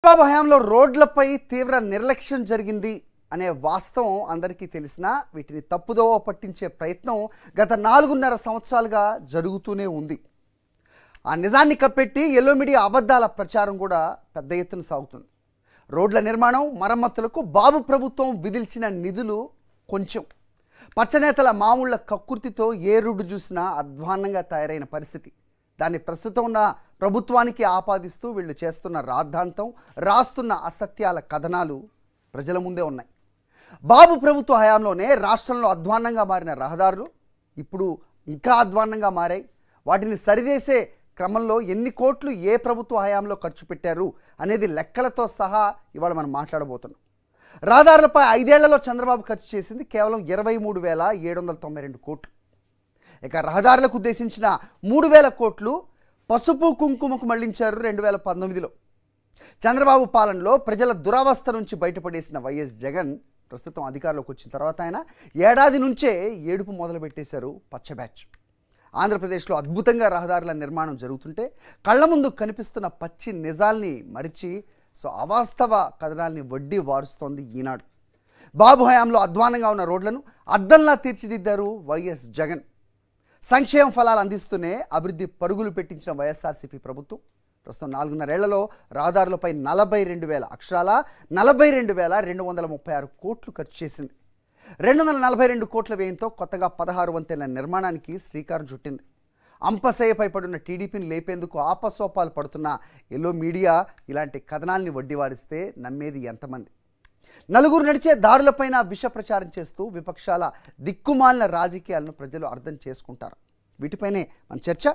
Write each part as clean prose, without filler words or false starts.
చంద్రబాబు హయాంలో రోడ్లపై తీవ్ర నిర్లక్ష్యం జరిగింది అనే వాస్తవం అందరికీ తెలిసినా వీటిని తప్పుదోవ పట్టించే ప్రయత్నం గత 4.5 సంవత్సరాలుగా జరుగుతూనే ఉంది. ఆ నిజాన్ని కప్పెట్టి ఎల్లో మీడియా అబద్ధాల ప్రచారం కూడా పెద్ద ఎత్తున సాగుతుంది. రోడ్ల నిర్మాణం మరమ్మతులకు బాబు ప్రభుత్వం విధించిన నిధులు కొంచెం, పచ్చనేతల మామూళ్ళ కక్కుర్తితో ఏ రోడ్డు చూసినా అధ్వాన్నంగా తయారైన పరిస్థితి. దాన్ని ప్రస్తుతం ఉన్న ప్రభుత్వానికి ఆపాదిస్తూ వీళ్ళు చేస్తున్న రాద్ధాంతం, రాస్తున్న అసత్యాల కథనాలు ప్రజల ముందే ఉన్నాయి. బాబు ప్రభుత్వ హయాంలోనే రాష్ట్రంలో అధ్వాన్నంగా మారిన రహదారులు ఇప్పుడు ఇంకా అధ్వాన్నంగా మారాయి. వాటిని సరిచేసే క్రమంలో ఎన్ని కోట్లు ఏ ప్రభుత్వ హయాంలో ఖర్చు పెట్టారు అనేది లెక్కలతో సహా ఇవాళ మనం మాట్లాడబోతున్నాం. రహదారులపై 5 ఏళ్లలో చంద్రబాబు ఖర్చు చేసింది కేవలం 23,792 కోట్లు. ఇక రహదారులకు ఉద్దేశించిన 3,000 కోట్లు పసుపు కుంకుమకు మళ్లించారు 2019లో. చంద్రబాబు పాలనలో ప్రజల దురవస్థ నుంచి బయటపడేసిన వైఎస్ జగన్ ప్రస్తుతం అధికారంలోకి వచ్చిన తర్వాత ఆయన ఏడాది నుంచే ఏడుపు మొదలుపెట్టేశారు పచ్చ బ్యాచ్. ఆంధ్రప్రదేశ్లో అద్భుతంగా రహదారుల నిర్మాణం జరుగుతుంటే కళ్ళ ముందు కనిపిస్తున్న పచ్చి నిజాల్ని మరిచి అవాస్తవ కథనాల్ని వడ్డీ వారుస్తోంది ఈనాడు. బాబు హయాంలో అధ్వానంగా ఉన్న రోడ్లను అద్దంలా తీర్చిదిద్దారు వైఎస్ జగన్. సంక్షేమ ఫలాలు అందిస్తూనే అభివృద్ధి పరుగులు పెట్టించిన వైఎస్ఆర్సీపీ ప్రభుత్వం ప్రస్తుతం 4.5 ఏళ్లలో రహదారులపై 42,000 అక్షరాల 42,236 కోట్లు ఖర్చు చేసింది. 242 కోట్ల వ్యయంతో కొత్తగా 16 వంతెనల నిర్మాణానికి శ్రీకారం చుట్టింది. అంపశయ్యపై పడున్న టీడీపీని లేపేందుకు ఆపసోపాలు పడుతున్న ఎల్లో మీడియా ఇలాంటి కథనాల్ని వడ్డీవారిస్తే నమ్మేది ఎంతమంది? నలుగురు నడిచే దారులపైన విష ప్రచారం చేస్తూ విపక్షాల దిక్కుమాలిన రాజకీయాలను ప్రజలు అర్థం చేసుకుంటారు. వీటిపైనే మన చర్చ.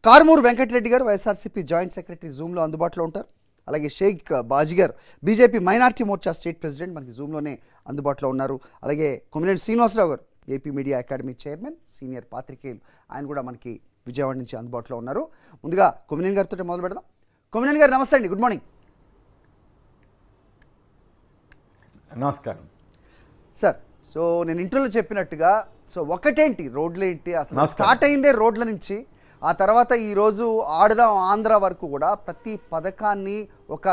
కారుమూరు వెంకటరెడ్డి గారు వైఎస్ఆర్సీపీ జాయింట్ సెక్రటరీ జూమ్లో అందుబాటులో ఉంటారు. అలాగే షేక్ బాజీ గారు BJP minority Morcha state president మనకి జూమ్లోనే అందుబాటులో ఉన్నారు. అలాగే కొమ్మినేని శ్రీనివాసరావు గారు AP media academy chairman, senior పాత్రికేయులు, ఆయన కూడా మనకి విజయవాడ నుంచి అందుబాటులో ఉన్నారు. ముందుగా కొమ్మినేని గారితో మొదలు పెడదాం. కొమ్మినేని గారు నమస్తే అండి, గుడ్ మార్నింగ్. నమస్కారం సార్. నేను ఇంటర్వ్యూలో చెప్పినట్టుగా ఒకటేంటి రోడ్లేంటి, అసలు స్టార్ట్ అయిందే రోడ్ల నుంచి, ఆ తర్వాత ఈరోజు ఆడదాం ఆంధ్ర వరకు కూడా ప్రతి పథకాన్ని ఒక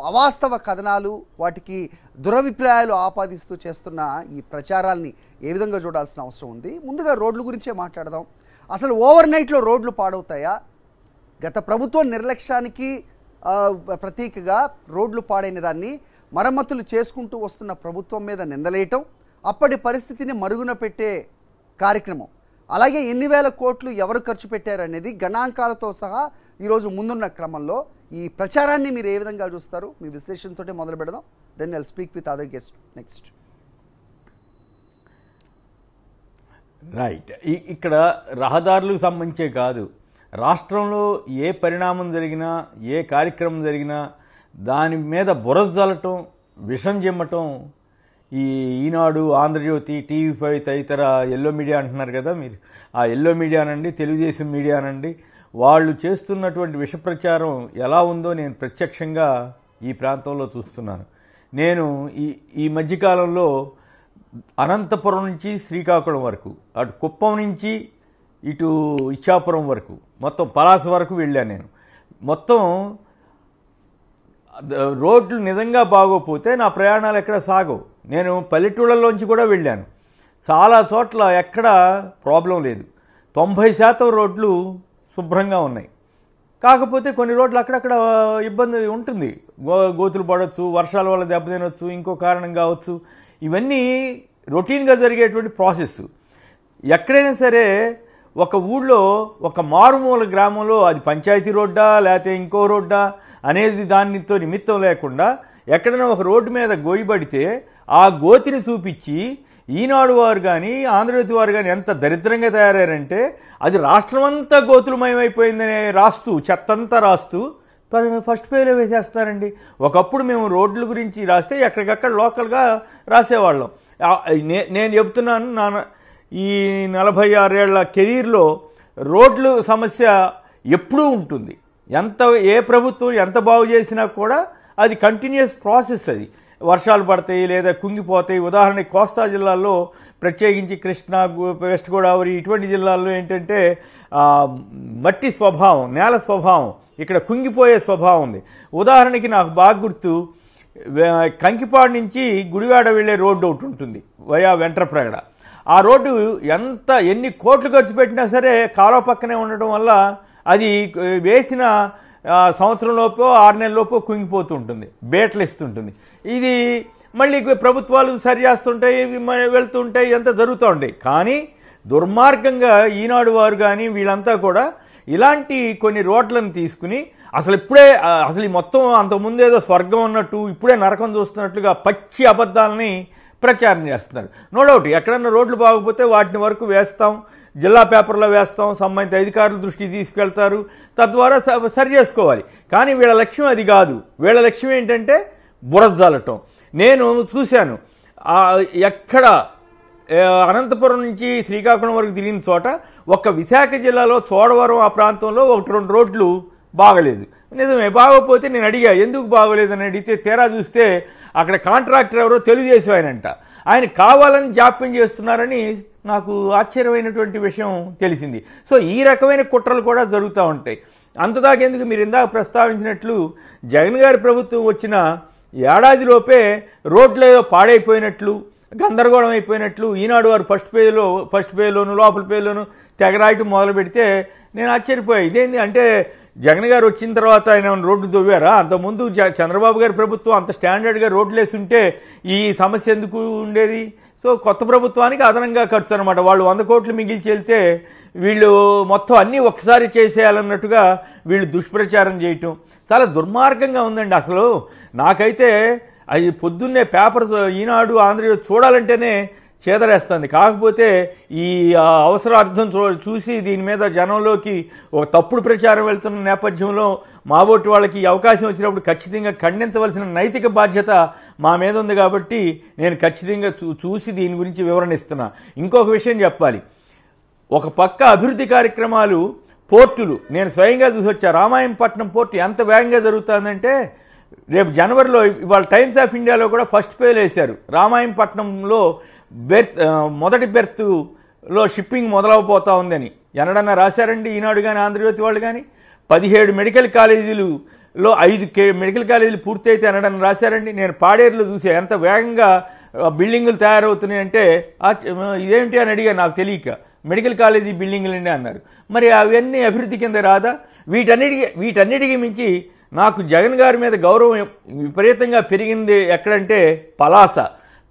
అవాస్తవ కథనాలు, వాటికి దురభిప్రాయాలు ఆపాదిస్తూ చేస్తున్న ఈ ప్రచారాల్ని ఏ విధంగా చూడాల్సిన అవసరం ఉంది? ముందుగా రోడ్ల గురించే మాట్లాడదాం. అసలు ఓవర్ నైట్లో రోడ్లు పాడవుతాయా? గత ప్రభుత్వం నిర్లక్ష్యానికి ప్రతీకగా రోడ్లు పాడైన దాన్ని మరమ్మతులు చేసుకుంటూ వస్తున్న ప్రభుత్వం మీద నిందలేయటం, అప్పటి పరిస్థితిని మరుగున పెట్టే కార్యక్రమం, అలాగే ఎన్ని వేల కోట్లు ఎవరు ఖర్చు పెట్టారనేది గణాంకాలతో సహా ఈరోజు ముందున్న క్రమంలో ఈ ప్రచారాన్ని మీరు ఏ విధంగా చూస్తారు? మీ విశ్లేషణతో మొదలు పెడదాం. Then I'll speak with other guest next. Right. ఇక్కడ రహదారులకు సంబంధించే కాదు, రాష్ట్రంలో ఏ పరిణామం జరిగినా, ఏ కార్యక్రమం జరిగినా దాని మీద బురద జల్లటం, విషం చిమ్మటం ఈ ఈనాడు, ఆంధ్రజ్యోతి, టీవీ5 తదితర ఎల్లో మీడియా అంటున్నారు కదా మీరు, ఆ ఎల్లో మీడియానండి, తెలుగుదేశం మీడియానండి, వాళ్ళు చేస్తున్నటువంటి విష ప్రచారం ఎలా ఉందో నేను ప్రత్యక్షంగా ఈ ప్రాంతంలో చూస్తున్నాను. నేను ఈ మధ్యకాలంలో అనంతపురం నుంచి శ్రీకాకుళం వరకు, అటు కుప్పం నుంచి ఇటు ఇచ్చాపురం వరకు, మొత్తం పలాస వరకు వెళ్ళాను నేను. మొత్తం రోడ్లు నిజంగా బాగోపోతే నా ప్రయాణాలు ఎక్కడ సాగవు. నేను పల్లెటూళ్ళలోంచి కూడా వెళ్ళాను. చాలా చోట్ల ఎక్కడ ప్రాబ్లం లేదు. 90% రోడ్లు శుభ్రంగా ఉన్నాయి. కాకపోతే కొన్ని రోడ్లు అక్కడక్కడ ఇబ్బంది ఉంటుంది. గోతులు పడవచ్చు, వర్షాల వల్ల దెబ్బతినొచ్చు, ఇంకో కారణం కావచ్చు. ఇవన్నీ రొటీన్గా జరిగేటువంటి ప్రాసెస్. ఎక్కడైనా సరే ఒక ఊళ్ళో, ఒక మారుమూల గ్రామంలో అది పంచాయతీ రోడ్డా లేకపోతే ఇంకో రోడ్డా అనేది దానితో నిమిత్తం లేకుండా ఎక్కడైనా ఒక రోడ్డు మీద గోయిబడితే ఆ గోతిని చూపించి ఈనాడు వారు కానీ ఆంధ్రజ్యోతి వారు కానీ ఎంత దరిద్రంగా తయారయ్యారంటే అది రాష్ట్రమంతా గోతులమయమైపోయిందనే రాస్తూ, చెత్తంతా రాస్తూ ఫస్ట్ పేజీలో వేసేస్తారండి. ఒకప్పుడు మేము రోడ్ల గురించి రాస్తే ఎక్కడికక్కడ లోకల్గా రాసేవాళ్ళం. నేను చెబుతున్నాను, ఈ 46 ఏళ్ల కెరీర్లో రోడ్లు సమస్య ఎప్పుడూ ఉంటుంది. ఏ ప్రభుత్వం ఎంత బాగు చేసినా కూడా అది కంటిన్యూస్ ప్రాసెస్. అది వర్షాలు పడతాయి లేదా కుంగిపోతాయి. ఉదాహరణకి కోస్తా జిల్లాల్లో, ప్రత్యేకించి కృష్ణా, వెస్ట్ గోదావరి ఇటువంటి జిల్లాల్లో ఏంటంటే మట్టి స్వభావం, నేల స్వభావం ఇక్కడ కుంగిపోయే స్వభావం ఉంది. ఉదాహరణకి నాకు బాగా గుర్తు, కంకిపాడు నుంచి గుడివాడ వెళ్ళే రోడ్డు ఒకటి ఉంటుంది వయా వెంట్రప్రగడ. ఆ రోడ్డు ఎన్ని కోట్లు ఖర్చు పెట్టినా సరే కాలువ పక్కనే ఉండడం వల్ల అది వేసిన సంవత్సరంలోపో 6 నెలలలోపో కుంగిపోతూ ఉంటుంది, బేటలు ఇస్తుంటుంది. ఇది మళ్ళీ ప్రభుత్వాలు సరి చేస్తుంటాయి, వెళ్తుంటాయి, అంతా జరుగుతూ ఉంటాయి. కానీ దుర్మార్గంగా ఈనాడు వారు కానీ వీళ్ళంతా కూడా ఇలాంటి కొన్ని రోడ్లను తీసుకుని అసలు ఈ మొత్తం అంతకుముందు ఏదో స్వర్గం ఉన్నట్టు ఇప్పుడే నరకం చూస్తున్నట్లుగా పచ్చి అబద్ధాలని ప్రచారం చేస్తున్నారు. నో డౌట్ ఎక్కడన్నా రోడ్లు బాగపోతే వాటిని వరకు వేస్తాం, జిల్లా పేపర్లో వేస్తాం, సంబంధిత అధికారుల దృష్టికి తీసుకెళ్తారు, తద్వారా సరి చేసుకోవాలి. కానీ వీళ్ళ లక్ష్యం అది కాదు. వీళ్ళ లక్ష్యం ఏంటంటే బురదజల్లటం. నేను చూశాను ఎక్కడ అనంతపురం నుంచి శ్రీకాకుళం వరకు తిరిగిన చోట ఒక్క విశాఖ జిల్లాలో చోడవరం ఆ ప్రాంతంలో 1-2 రోడ్లు బాగలేదు. నిజమే, బాగోపోతే నేను అడిగా ఎందుకు బాగోలేదని అడిగితే తీరా చూస్తే అక్కడ కాంట్రాక్టర్ ఎవరో తెలుగుదేశం ఆయనంట. ఆయన కావాలని జాప్యం చేస్తున్నారని నాకు ఆశ్చర్యమైనటువంటి విషయం తెలిసింది. సో ఈ రకమైన కుట్రలు కూడా జరుగుతూ ఉంటాయి. అంతదాకెందుకు, మీరు ఇందాక ప్రస్తావించినట్లు జగన్ గారి ప్రభుత్వం వచ్చిన ఏడాదిలోపే రోడ్లు ఏదో పాడైపోయినట్లు, గందరగోళం అయిపోయినట్లు ఈనాడు వారు ఫస్ట్ పేజ్లోను లోపల పేజ్లోను తెగరాయటం మొదలు పెడితే నేను ఆశ్చర్యపోయాను. ఇదేంటి అంటే జగన్ గారు వచ్చిన తర్వాత ఆయన రోడ్డు దొవ్వారా? అంతకుముందు చంద్రబాబు గారి ప్రభుత్వం అంత స్టాండర్డ్గా రోడ్లు వేసి ఉంటే ఈ సమస్య ఎందుకు ఉండేది? సో కొత్త ప్రభుత్వానికి అదనంగా ఖర్చు అనమాట. వాళ్ళు 100 కోట్లు మిగిల్చి వెళ్తే వీళ్ళు మొత్తం అన్నీ ఒక్కసారి చేసేయాలన్నట్టుగా వీళ్ళు దుష్ప్రచారం చేయటం చాలా దుర్మార్గంగా ఉందండి. అసలు నాకైతే అది పొద్దున్నే పేపర్ ఈనాడు ఆంధ్రజ్యోతి చూడాలంటేనే చేదరేస్తుంది. కాకపోతే ఈ అవసరార్థం చూసి దీని మీద జనంలోకి ఒక తప్పుడు ప్రచారం వెళ్తున్న నేపథ్యంలో మాబోటి వాళ్ళకి అవకాశం వచ్చినప్పుడు ఖచ్చితంగా ఖండించవలసిన నైతిక బాధ్యత మా మీద ఉంది. కాబట్టి నేను ఖచ్చితంగా చూసి దీని గురించి వివరణ ఇస్తున్నా. ఇంకొక విషయం చెప్పాలి, ఒక పక్క అభివృద్ధి కార్యక్రమాలు, పోర్టులు నేను స్వయంగా చూసి వచ్చా. రామాయంపట్నం పోర్టు ఎంత వేగంగా జరుగుతుందంటే రేపు జనవరిలో ఇవాళ టైమ్స్ ఆఫ్ ఇండియాలో కూడా ఫస్ట్ పేజ్ వేశారు. రామాయంపట్నంలో మొదటి బెర్త్లో షిప్పింగ్ మొదలవబోతా ఉందని ఎన్నడన్నా రాశారండి ఈనాడు కానీ ఆంధ్రజ్యోతి వాళ్ళు కానీ? 17 మెడికల్ కాలేజీలలో 5 మెడికల్ కాలేజీలు పూర్తి అయితే ఎన్నడన్నా రాశారండి? నేను పాడేరులో చూసా ఎంత వేగంగా బిల్డింగులు తయారవుతున్నాయంటే ఇదేమిటి అని అడిగా, నాకు తెలియక మెడికల్ కాలేజీ బిల్డింగులండి అన్నారు. మరి అవన్నీ అభివృద్ధి కింద రాదా? వీటన్నిటికీ మించి నాకు జగన్ గారి మీద గౌరవం విపరీతంగా పెరిగింది ఎక్కడంటే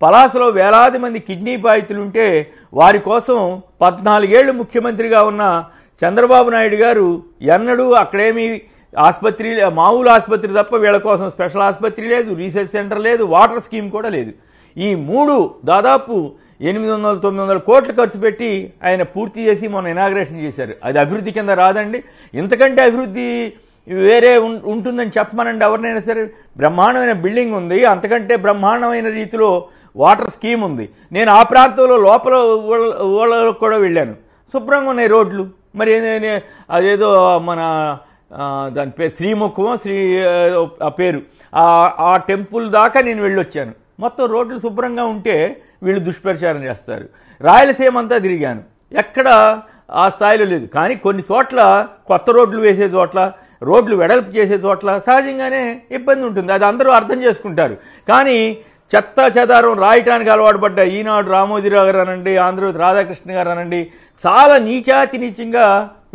పలాసలో వేలాది మంది కిడ్నీ బాధితులుంటే వారి కోసం 14 ఏళ్లు ముఖ్యమంత్రిగా ఉన్న చంద్రబాబు నాయుడు గారు ఎన్నడూ అక్కడేమీ ఆసుపత్రి, మామూలు ఆసుపత్రి తప్ప వీళ్ళ కోసం స్పెషల్ ఆసుపత్రి లేదు, రీసెర్చ్ సెంటర్ లేదు, వాటర్ స్కీమ్ కూడా లేదు. ఈ 3 దాదాపు 800-900 కోట్లు ఖర్చు పెట్టి ఆయన పూర్తి చేసి మొన్న ఇనాగ్రేషన్ చేశారు. అది అభివృద్ధి కింద రాదండి? ఇంతకంటే అభివృద్ధి వేరే ఉంటుందని చెప్పమనండి ఎవరినైనా సరే. బ్రహ్మాండమైన బిల్డింగ్ ఉంది, అంతకంటే బ్రహ్మాండమైన రీతిలో వాటర్ స్కీమ్ ఉంది. నేను ఆ ప్రాంతంలో లోపల ఊళ్ళలో కూడా వెళ్ళాను, శుభ్రంగా ఉన్నాయి రోడ్లు. మరి అదేదో మన దాని పేరు శ్రీముఖమో ఆ పేరు ఆ టెంపుల్ దాకా నేను వెళ్ళొచ్చాను. మొత్తం రోడ్లు శుభ్రంగా ఉంటే వీళ్ళు దుష్ప్రచారం చేస్తారు. రాయలసీమ అంతా తిరిగాను, ఎక్కడ ఆ స్థాయిలో లేదు. కానీ కొన్ని చోట్ల కొత్త రోడ్లు వేసే చోట్ల, రోడ్లు వెడల్పు చేసే చోట్ల సహజంగానే ఇబ్బంది ఉంటుంది. అది అందరూ అర్థం చేసుకుంటారు. కానీ చెత్త చెదారం రాయటానికి అలవాటు పడ్డ ఈనాడు రామోజీరావు గారు అనండి, ఆంధ్రజ్యోతి రాధాకృష్ణ గారు అనండి, చాలా నీచాతినీచంగా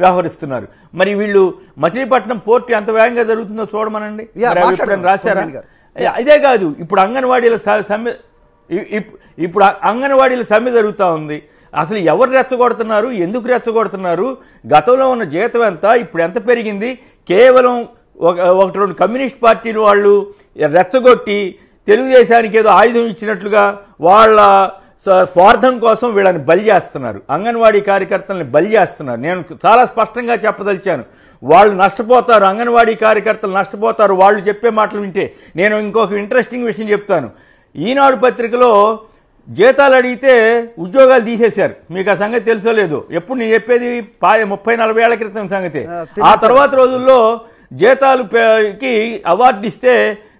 వ్యవహరిస్తున్నారు. మరి వీళ్ళు మచిలీపట్నం పోర్టు ఎంత వేగంగా జరుగుతుందో చూడమనండి, రాశారా? ఇదే కాదు, ఇప్పుడు అంగన్వాడీల సమ్మె జరుగుతూ ఉంది. అసలు ఎవరు రెచ్చగొడుతున్నారు, ఎందుకు రెచ్చగొడుతున్నారు, గతంలో ఉన్న జీతం ఎంత, ఇప్పుడు ఎంత పెరిగింది? కేవలం 1-2 కమ్యూనిస్ట్ పార్టీలు వాళ్ళు రెచ్చగొట్టి తెలుగుదేశానికి ఏదో ఆయుధం ఇచ్చినట్లుగా వాళ్ళ స్వార్థం కోసం వీళ్ళని బలి చేస్తున్నారు, అంగన్వాడీ కార్యకర్తల్ని బలి చేస్తున్నారు. నేను చాలా స్పష్టంగా చెప్పదలిచాను, వాళ్ళు నష్టపోతారు, అంగన్వాడీ కార్యకర్తలు నష్టపోతారు వాళ్ళు చెప్పే మాటలు వింటే. నేను ఇంకొక ఇంట్రెస్టింగ్ విషయం చెప్తాను. ఈనాడు పత్రికలో జీతాలు అడిగితే ఉద్యోగాలు తీసేశారు. మీకు ఆ సంగతి తెలుసో లేదో? ఎప్పుడు నేను చెప్పేది 30-40 ఏళ్ల క్రితం సంగతి. ఆ తర్వాత రోజుల్లో జీతాలకి అవార్డు ఇస్తే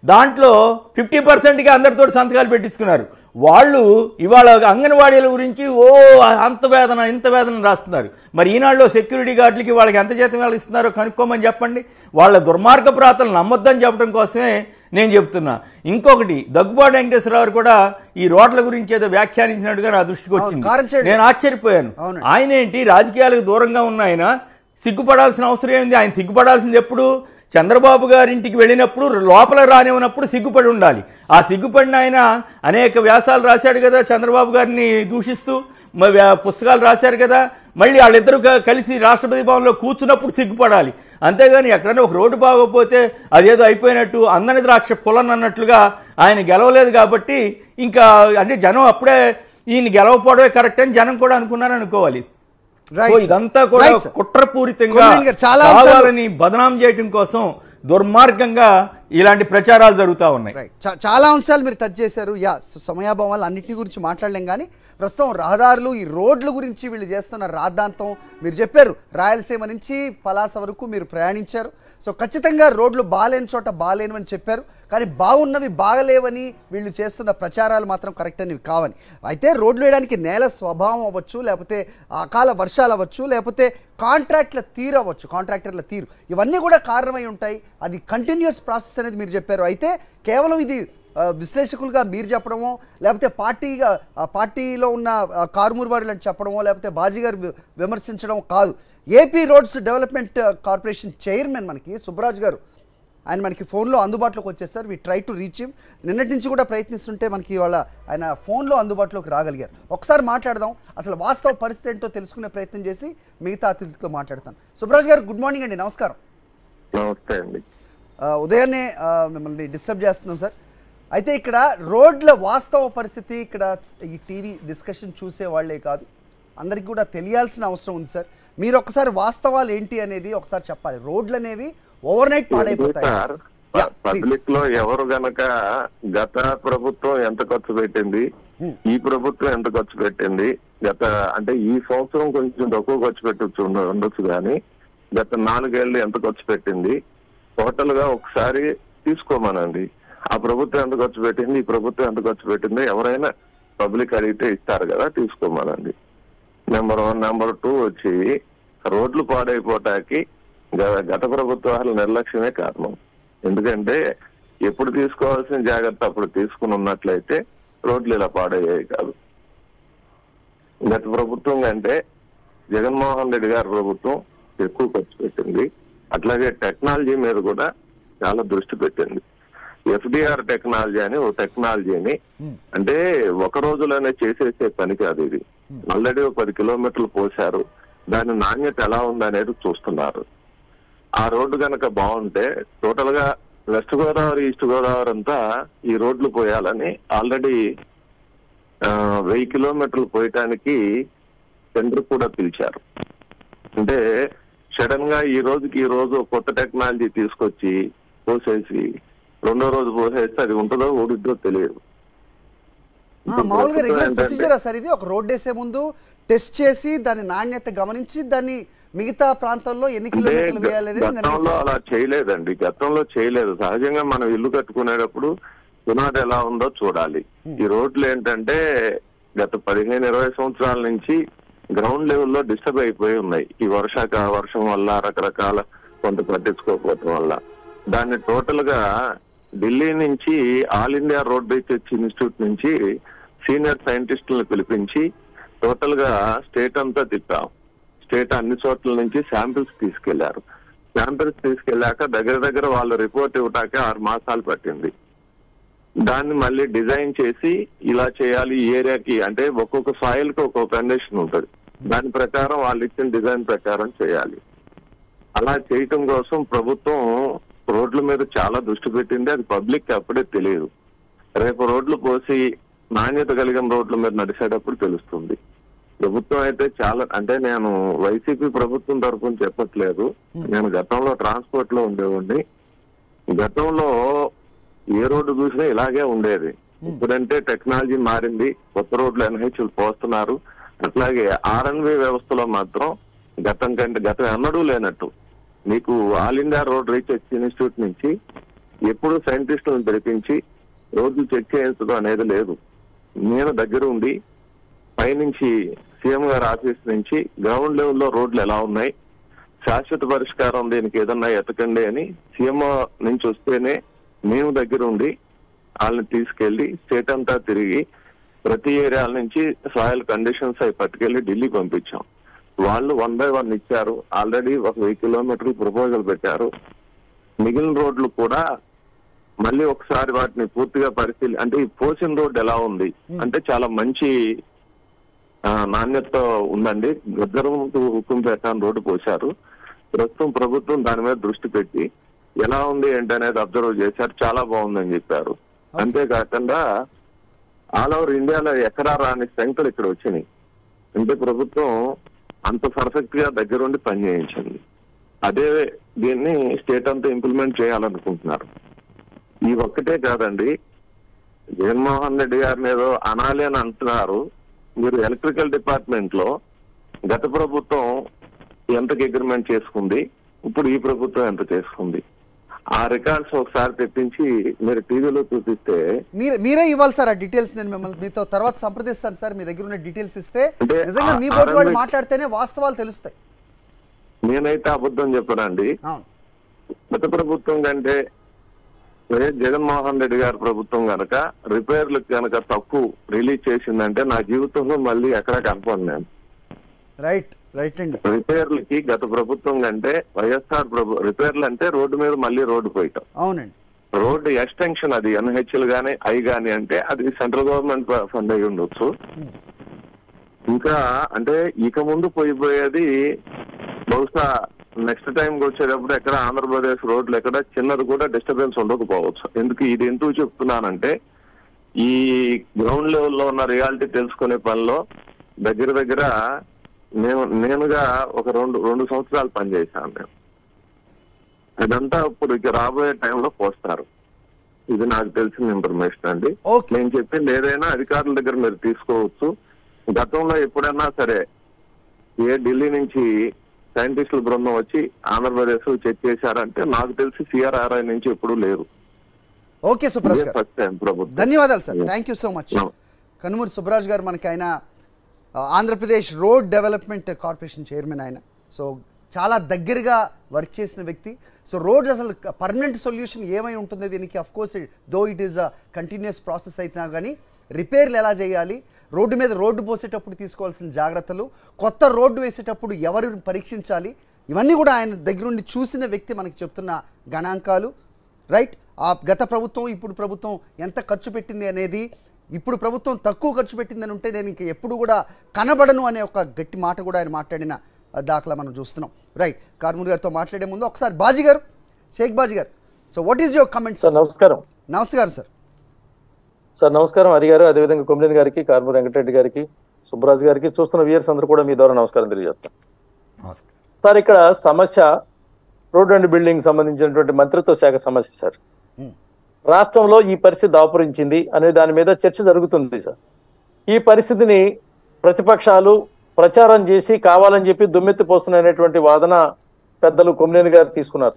దాంట్లో 50%కి అందరితో సంతకాలు పెట్టించుకున్నారు. వాళ్ళు ఇవాళ అంగన్వాడీల గురించి అంత వేదన ఇంత వేదన రాస్తున్నారు. మరి ఈనాడులో సెక్యూరిటీ గార్డులకి వాళ్ళకి ఎంత జీతం వాళ్ళు ఇస్తున్నారో కనుక్కోమని చెప్పండి. వాళ్ళ దుర్మార్గ ప్రాతలు నమ్మొద్దని చెప్పడం కోసమే నేను చెప్తున్నా. ఇంకొకటి, దగ్గుబాటి వెంకటేశ్వరరావు కూడా ఈ రోడ్ల గురించి ఏదో వ్యాఖ్యానించినట్టుగా నా దృష్టికి వచ్చింది. నేను ఆశ్చర్యపోయాను. ఆయన ఏంటి రాజకీయాలకు దూరంగా ఉన్న ఆయన సిగ్గుపడాల్సిన అవసరం ఏంది? ఆయన సిగ్గుపడాల్సింది ఎప్పుడు? చంద్రబాబు గారింటికి వెళ్ళినప్పుడు లోపల రానివ్వనప్పుడు సిగ్గుపడి ఉండాలి. ఆ సిగ్గుపడిన ఆయన అనేక వ్యాసాలు రాశాడు కదా చంద్రబాబు గారిని దూషిస్తూ, పుస్తకాలు రాశారు కదా. మళ్ళీ వాళ్ళిద్దరూ కలిసి రాష్ట్రపతి భవన్లో కూర్చున్నప్పుడు సిగ్గుపడాలి. అంతేగాని ఎక్కడైనా ఒక రోడ్డు బాగోపోతే అదేదో అయిపోయినట్టు అందని ద్రాక్ష పులన్ అన్నట్లుగా ఆయన గెలవలేదు కాబట్టి ఇంకా అంటే జనం అప్పుడే ఈయన గెలవకపోవడమే కరెక్ట్ అని జనం కూడా అనుకున్నారు అనుకోవాలి. ఇదంతా కూడా కుట్రపూరితంగా కావాలని బదనాం చేయడం కోసం దుర్మార్గంగా ఇలాంటి ప్రచారాలు జరుగుతూ ఉన్నాయి. చాలా అంశాలు మీరు టచ్ చేశారు. సమయాభావం వల్ల అన్నింటి గురించి మాట్లాడలేం, కానీ ప్రస్తుతం రహదారులు ఈ రోడ్ల గురించి వీళ్ళు చేస్తున్న రాద్ధాంతం మీరు చెప్పారు. రాయలసీమ నుంచి పలాస వరకు మీరు ప్రయాణించారు. సో ఖచ్చితంగా రోడ్లు బాగాలేని చోట బాగాలేనివని చెప్పారు, కానీ బాగున్నవి బాగలేవని వీళ్ళు చేస్తున్న ప్రచారాలు మాత్రం కరెక్ట్ అని కావని. అయితే రోడ్లు వేయడానికి నేల స్వభావం అవ్వచ్చు, లేకపోతే అకాల వర్షాలు అవ్వచ్చు, లేకపోతే కాంట్రాక్టర్ల తీరు, ఇవన్నీ కూడా కారణమై ఉంటాయి. అది కంటిన్యూస్ ప్రాసెస్ అనేది మీరు చెప్పారు. అయితే కేవలం ఇది విశ్లేషకులుగా మీరు చెప్పడమో, లేకపోతే పార్టీలో ఉన్న కారుమూరు వారు చెప్పడమో, లేకపోతే బాజీ గారు విమర్శించడం కాదు. AP roads development corporation chairman మనకి సుబ్బరాజు గారు, ఆయన మనకి ఫోన్లో అందుబాటులోకి వచ్చేసారు. We try to reach him. నిన్నటి నుంచి కూడా ప్రయత్నిస్తుంటే మనకి ఇవాళ ఆయన ఫోన్లో అందుబాటులోకి రాగలిగారు. ఒకసారి మాట్లాడదాం, అసలు వాస్తవ పరిస్థితి ఏంటో తెలుసుకునే ప్రయత్నం చేసి మిగతా అతిథులతో మాట్లాడతాను. సుబ్బరాజు గారు, గుడ్ మార్నింగ్ అండి. నమస్కారం. నమస్తే అండి. ఉదయాన్నే మిమ్మల్ని డిస్టర్బ్ చేస్తున్నాం సార్. అయితే ఇక్కడ రోడ్ల వాస్తవ పరిస్థితి ఇక్కడ ఈ టీవీ డిస్కషన్ చూసే వాళ్లే కాదు, అందరికీ కూడా తెలియాల్సిన అవసరం ఉంది సార్. మీరు ఒకసారి వాస్తవాలు ఏంటి అనేది ఒకసారి చెప్పాలి. రోడ్లు అనేవి ఓవర్ నైట్ పాడైపోతాయి. పబ్లిక్ లో ఎవరు గనక గత ప్రభుత్వం ఎంత ఖర్చు పెట్టింది, ఈ ప్రభుత్వం ఎంత ఖర్చు పెట్టింది, అంటే ఈ సంవత్సరం కొంచెం తక్కువ ఖర్చు పెట్టచ్చు ఉండొచ్చు, కానీ గత 4 ఏళ్ళు ఎంత ఖర్చు పెట్టింది టోటల్ గా ఒకసారి తీసుకోమనండి. ఆ ప్రభుత్వం ఎంత ఖర్చు పెట్టింది, ఈ ప్రభుత్వం ఎంత ఖర్చు పెట్టింది ఎవరైనా పబ్లిక్ అడిగితే ఇస్తారు కదా, తీసుకోమనండి. నెంబర్ 1. నెంబర్ 2 వచ్చి రోడ్లు పాడైపోవటానికి గత ప్రభుత్వాల నిర్లక్ష్యమే కారణం. ఎందుకంటే ఎప్పుడు తీసుకోవాల్సిన జాగ్రత్త అప్పుడు తీసుకుని ఉన్నట్లయితే రోడ్లు ఇలా పాడయ్యాయి కాదు. గత ప్రభుత్వం కంటే జగన్మోహన్ రెడ్డి గారి ప్రభుత్వం ఎక్కువ ఖర్చు పెట్టింది. అట్లాగే టెక్నాలజీ మీద కూడా చాలా దృష్టి పెట్టింది. FDR టెక్నాలజీ అని ఓ టెక్నాలజీని, అంటే ఒక రోజులోనే చేసేసే పని కాదు ఇది. ఆల్రెడీ 10 కిలోమీటర్లు పోశారు, దాని నాణ్యత ఎలా ఉందనేది చూస్తున్నారు. ఆ రోడ్డు కనుక బాగుంటే టోటల్ గా వెస్ట్ గోదావరి, ఈస్ట్ గోదావరి అంతా ఈ రోడ్లు పోయాలని ఆల్రెడీ 1000 కిలోమీటర్లు పోయటానికి టెండర్ కూడా పిలిచారు. అంటే సడన్ గా ఈ రోజు కొత్త టెక్నాలజీ తీసుకొచ్చి పోసేసి రెండో రోజు పోసేస్తే అది ఉంటుందో ఊడిద్దో తెలియదు. మామూలుగా రెగ్యులర్ ప్రొసీజర్ సార్ ఇది. ఒక రోడ్ వేసే ముందు టెస్ట్ చేసి దాని నాణ్యత గమనించి దాన్ని మిగతా ప్రాంతాల్లో ఎన్ని కిలోమీటర్లు వేయాలి. గతంలో అలా చేయలేదండి, గతంలో చేయలేదు. సహజంగా మనం ఇల్లు కట్టుకునేటప్పుడు పునాది ఎలా ఉందో చూడాలి. ఈ రోడ్లు ఏంటంటే గత 15-20 సంవత్సరాల నుంచి గ్రౌండ్ లెవెల్లో డిస్టర్బ్ అయిపోయి ఉన్నాయి. ఈ వర్షం వల్ల రకరకాల కొంత పట్టించుకోకపోవడం వల్ల దాన్ని టోటల్ గా ఢిల్లీ నుంచి all India road research institute నుంచి సీనియర్ సైంటిస్టులను పిలిపించి టోటల్ గా స్టేట్ అంతా తిప్పాం. స్టేట్ అన్ని చోట్ల నుంచి శాంపిల్స్ తీసుకెళ్లారు. శాంపిల్స్ తీసుకెళ్లాక దగ్గర వాళ్ళు రిపోర్ట్ ఇవ్వటాకే 6 మాసాలు పట్టింది. దాన్ని మళ్ళీ డిజైన్ చేసి ఇలా చేయాలి ఈ ఏరియాకి, అంటే ఒక్కొక్క సాయిల్ కి ఒక్కొక్క కండిషన్ ఉంటుంది, దాని ప్రకారం వాళ్ళు ఇచ్చిన డిజైన్ ప్రకారం చేయాలి. అలా చేయటం కోసం ప్రభుత్వం రోడ్ల మీద చాలా దృష్టి పెట్టింది. అది పబ్లిక్ అప్పుడే తెలియదు. రేపు రోడ్లు పోసి నాణ్యత కలిగిన రోడ్ల మీద నడిచేటప్పుడు తెలుస్తుంది. ప్రభుత్వం అయితే చాలా, అంటే నేను వైసీపీ ప్రభుత్వం తరఫున చెప్పట్లేదు, నేను గతంలో ట్రాన్స్పోర్ట్ లో ఉండేవాడిని. గతంలో ఏ రోడ్డు చూసినా ఇలాగే ఉండేది. ఇప్పుడంటే టెక్నాలజీ మారింది, కొత్త రోడ్లు ఎన్హెచ్లు పోస్తున్నారు. అట్లాగే R&B వ్యవస్థలో మాత్రం గతం ఎన్నడూ లేనట్టు మీకు all India road research institute నుంచి ఎప్పుడు సైంటిస్టులను పిలిపించి రోడ్లు చెక్ చేయించడం అనేది లేదు. నేను దగ్గర ఉండి పైనుంచి సీఎం గారి ఆఫీస్ నుంచి గ్రౌండ్ లెవెల్లో రోడ్లు ఎలా ఉన్నాయి, శాశ్వత పరిష్కారం దీనికి ఏదన్నా ఎతకండి అని సీఎం నుంచి వస్తేనే మేము దగ్గర ఉండి వాళ్ళని తీసుకెళ్లి స్టేట్ అంతా తిరిగి ప్రతి ఏరియాల నుంచి సాయిల్ కండిషన్స్ అవి పట్టుకెళ్లి ఢిల్లీ పంపించాం. వాళ్ళు 1 by 1 ఇచ్చారు. ఆల్రెడీ ఒక 1000 కిలోమీటర్లు ప్రపోజల్ పెట్టారు. మిగిలిన రోడ్లు కూడా మళ్ళీ ఒకసారి వాటిని పూర్తిగా అంటే ఈ పోసిన రోడ్డు ఎలా ఉంది అంటే చాలా మంచి నాణ్యతతో ఉందండి. గద్దరం హుకుంపేట రోడ్డు పోశారు. ప్రస్తుతం ప్రభుత్వం దాని మీద దృష్టి పెట్టి ఎలా ఉంది ఏంటనేది అబ్జర్వ్ చేశారు. చాలా బాగుందని చెప్పారు. అంతేకాకుండా ఆల్ ఓవర్ ఇండియాలో ఎక్కడా రాని సంఖ్యలు ఇక్కడ వచ్చినాయి. అంటే ప్రభుత్వం అంత పర్ఫెక్ట్ గా దగ్గరుండి పనిచేయించింది. అదే దీన్ని స్టేట్ అంతా ఇంప్లిమెంట్ చేయాలనుకుంటున్నారు. ఈ ఒక్కటే కాదండి, జగన్మోహన్ రెడ్డి గారిని ఏదో అనాలి అని అంటున్నారు. మీరు ఎలక్ట్రికల్ డిపార్ట్మెంట్ లో గత ప్రభుత్వం ఎంతకి అగ్రిమెంట్ చేసుకుంది, ఇప్పుడు ఈ ప్రభుత్వం ఎంత చేసుకుంది, ఆ రికార్డ్స్ ఒకసారి తెప్పించి మీరు టీవీలో చూపిస్తే మీరే ఇవ్వాలి సార్ ఆ డీటెయిల్స్. నేను మిమ్మల్ని మీతో తర్వాత సంప్రదిస్తాను సార్. మీ దగ్గర ఉన్న డీటెయిల్స్ ఇస్తే నిజంగా మీ బోర్డు వాళ్ళు మాట్లాడితేనే వాస్తవాలు తెలుస్తాయి. నేనైతే అబద్ధం చెప్పనండి. గత ప్రభుత్వం కంటే జగన్మోహన్ రెడ్డి గారి ప్రభుత్వం కనుక రిపేర్లకు కనుక తక్కువ రిలీజ్ చేసిందంటే నా జీవితంలో మళ్ళీ ఎక్కడ కనపడి నేను. రైట్ రైట్ అండి. రిపేర్లకి గత ప్రభుత్వం కంటే వైఎస్ఆర్ రిపేర్లు అంటే రోడ్డు మీద మళ్ళీ రోడ్డు పోయటం. అవునండి. రోడ్డు ఎక్స్టెన్షన్ అది ఎన్హెచ్ఎల్ గానీ ఐ గానీ అంటే అది సెంట్రల్ గవర్నమెంట్ ఫండ్ అయి ఉండొచ్చు. ఇంకా అంటే ఇక ముందు పోయిపోయేది బహుశా నెక్స్ట్ టైం వచ్చేటప్పుడు ఎక్కడ ఆంధ్రప్రదేశ్ రోడ్లు ఎక్కడ చిన్నది కూడా డిస్టర్బెన్స్ ఉండకపోవచ్చు. ఎందుకు చెప్తున్నానంటే ఈ గ్రౌండ్ లెవెల్లో ఉన్న రియాలిటీ తెలుసుకునే పనిలో దగ్గర నేనుగా ఒక రెండు సంవత్సరాలు పనిచేశాను నేను. అదంతా ఇప్పుడు ఇక రాబోయే టైంలో పోస్తారు. ఇది నాకు తెలిసిన ఇన్ఫర్మేషన్ అండి. నేను చెప్పింది ఏదైనా అధికారుల దగ్గర మీరు తీసుకోవచ్చు. గతంలో ఎప్పుడైనా సరే ఢిల్లీ నుంచి సైంటిస్టుల బృందం వచ్చి ఆంధ్రప్రదేశ్ చెక్ చేశారంటే నాకు తెలిసి సిఆర్ఆర్ఐ నుంచి ఎప్పుడు లేరు. ఓకే సుబ్రాజ్ గారు, ధన్యవాదాలు sir. Thank you so much. Kanumuri Subraj గారు మనకి ఆయన Andhra Pradesh road development corporation chairman ఆయన. సో చాలా దగ్గరగా వర్క్ చేసిన వ్యక్తి. సో రోడ్స్ అసలు పర్మనెంట్ సొల్యూషన్ ఏమై ఉంటుంది దీనికి, of course though it is a continuous process అయినా కానీ రిపేర్లు ఎలా చేయాలి, రోడ్డు మీద రోడ్డు పోసేటప్పుడు తీసుకోవాల్సిన జాగ్రత్తలు, కొత్త రోడ్డు వేసేటప్పుడు ఎవరు పరీక్షించాలి, ఇవన్నీ కూడా ఆయన దగ్గరుండి చూసిన వ్యక్తి మనకి చెప్తున్న గణాంకాలు. రైట్. ఆ గత ప్రభుత్వం ఇప్పుడు ప్రభుత్వం ఎంత ఖర్చు పెట్టింది అనేది, ఇప్పుడు ప్రభుత్వం తక్కువ ఖర్చు పెట్టిందని ఉంటే నేను ఇంక ఎప్పుడు కూడా కనబడను అనే ఒక గట్టి మాట కూడా ఆయన మాట్లాడిన దాఖలా మనం చూస్తున్నాం. రైట్. కార్మూరి గారితో మాట్లాడే ముందు ఒకసారి బాజీ గారు, షేక్ బాజీ గారు, so what is your comments? Sir నమస్కారం. నమస్కారం సార్. సార్ నమస్కారం హరి గారు, అదేవిధంగా కొమ్మినేని గారికి, కార్మూరి వెంకటరెడ్డి గారికి, సుబ్బరాజు గారికి, చూస్తున్న వ్యూయర్స్ అందరూ కూడా మీ ద్వారా నమస్కారం తెలియజేస్తాను. సార్ ఇక్కడ సమస్య రోడ్ అండ్ బిల్డింగ్ సంబంధించినటువంటి మంత్రిత్వ శాఖ సమస్య సార్. రాష్ట్రంలో ఈ పరిస్థితి దాపురించింది అనే దాని మీద చర్చ జరుగుతుంది సార్. ఈ పరిస్థితిని ప్రతిపక్షాలు ప్రచారం చేసి కావాలని చెప్పి దుమ్మెత్తి పోస్తున్నటువంటి వాదన పెద్దలు కొమ్మినేని గారు తీసుకున్నారు.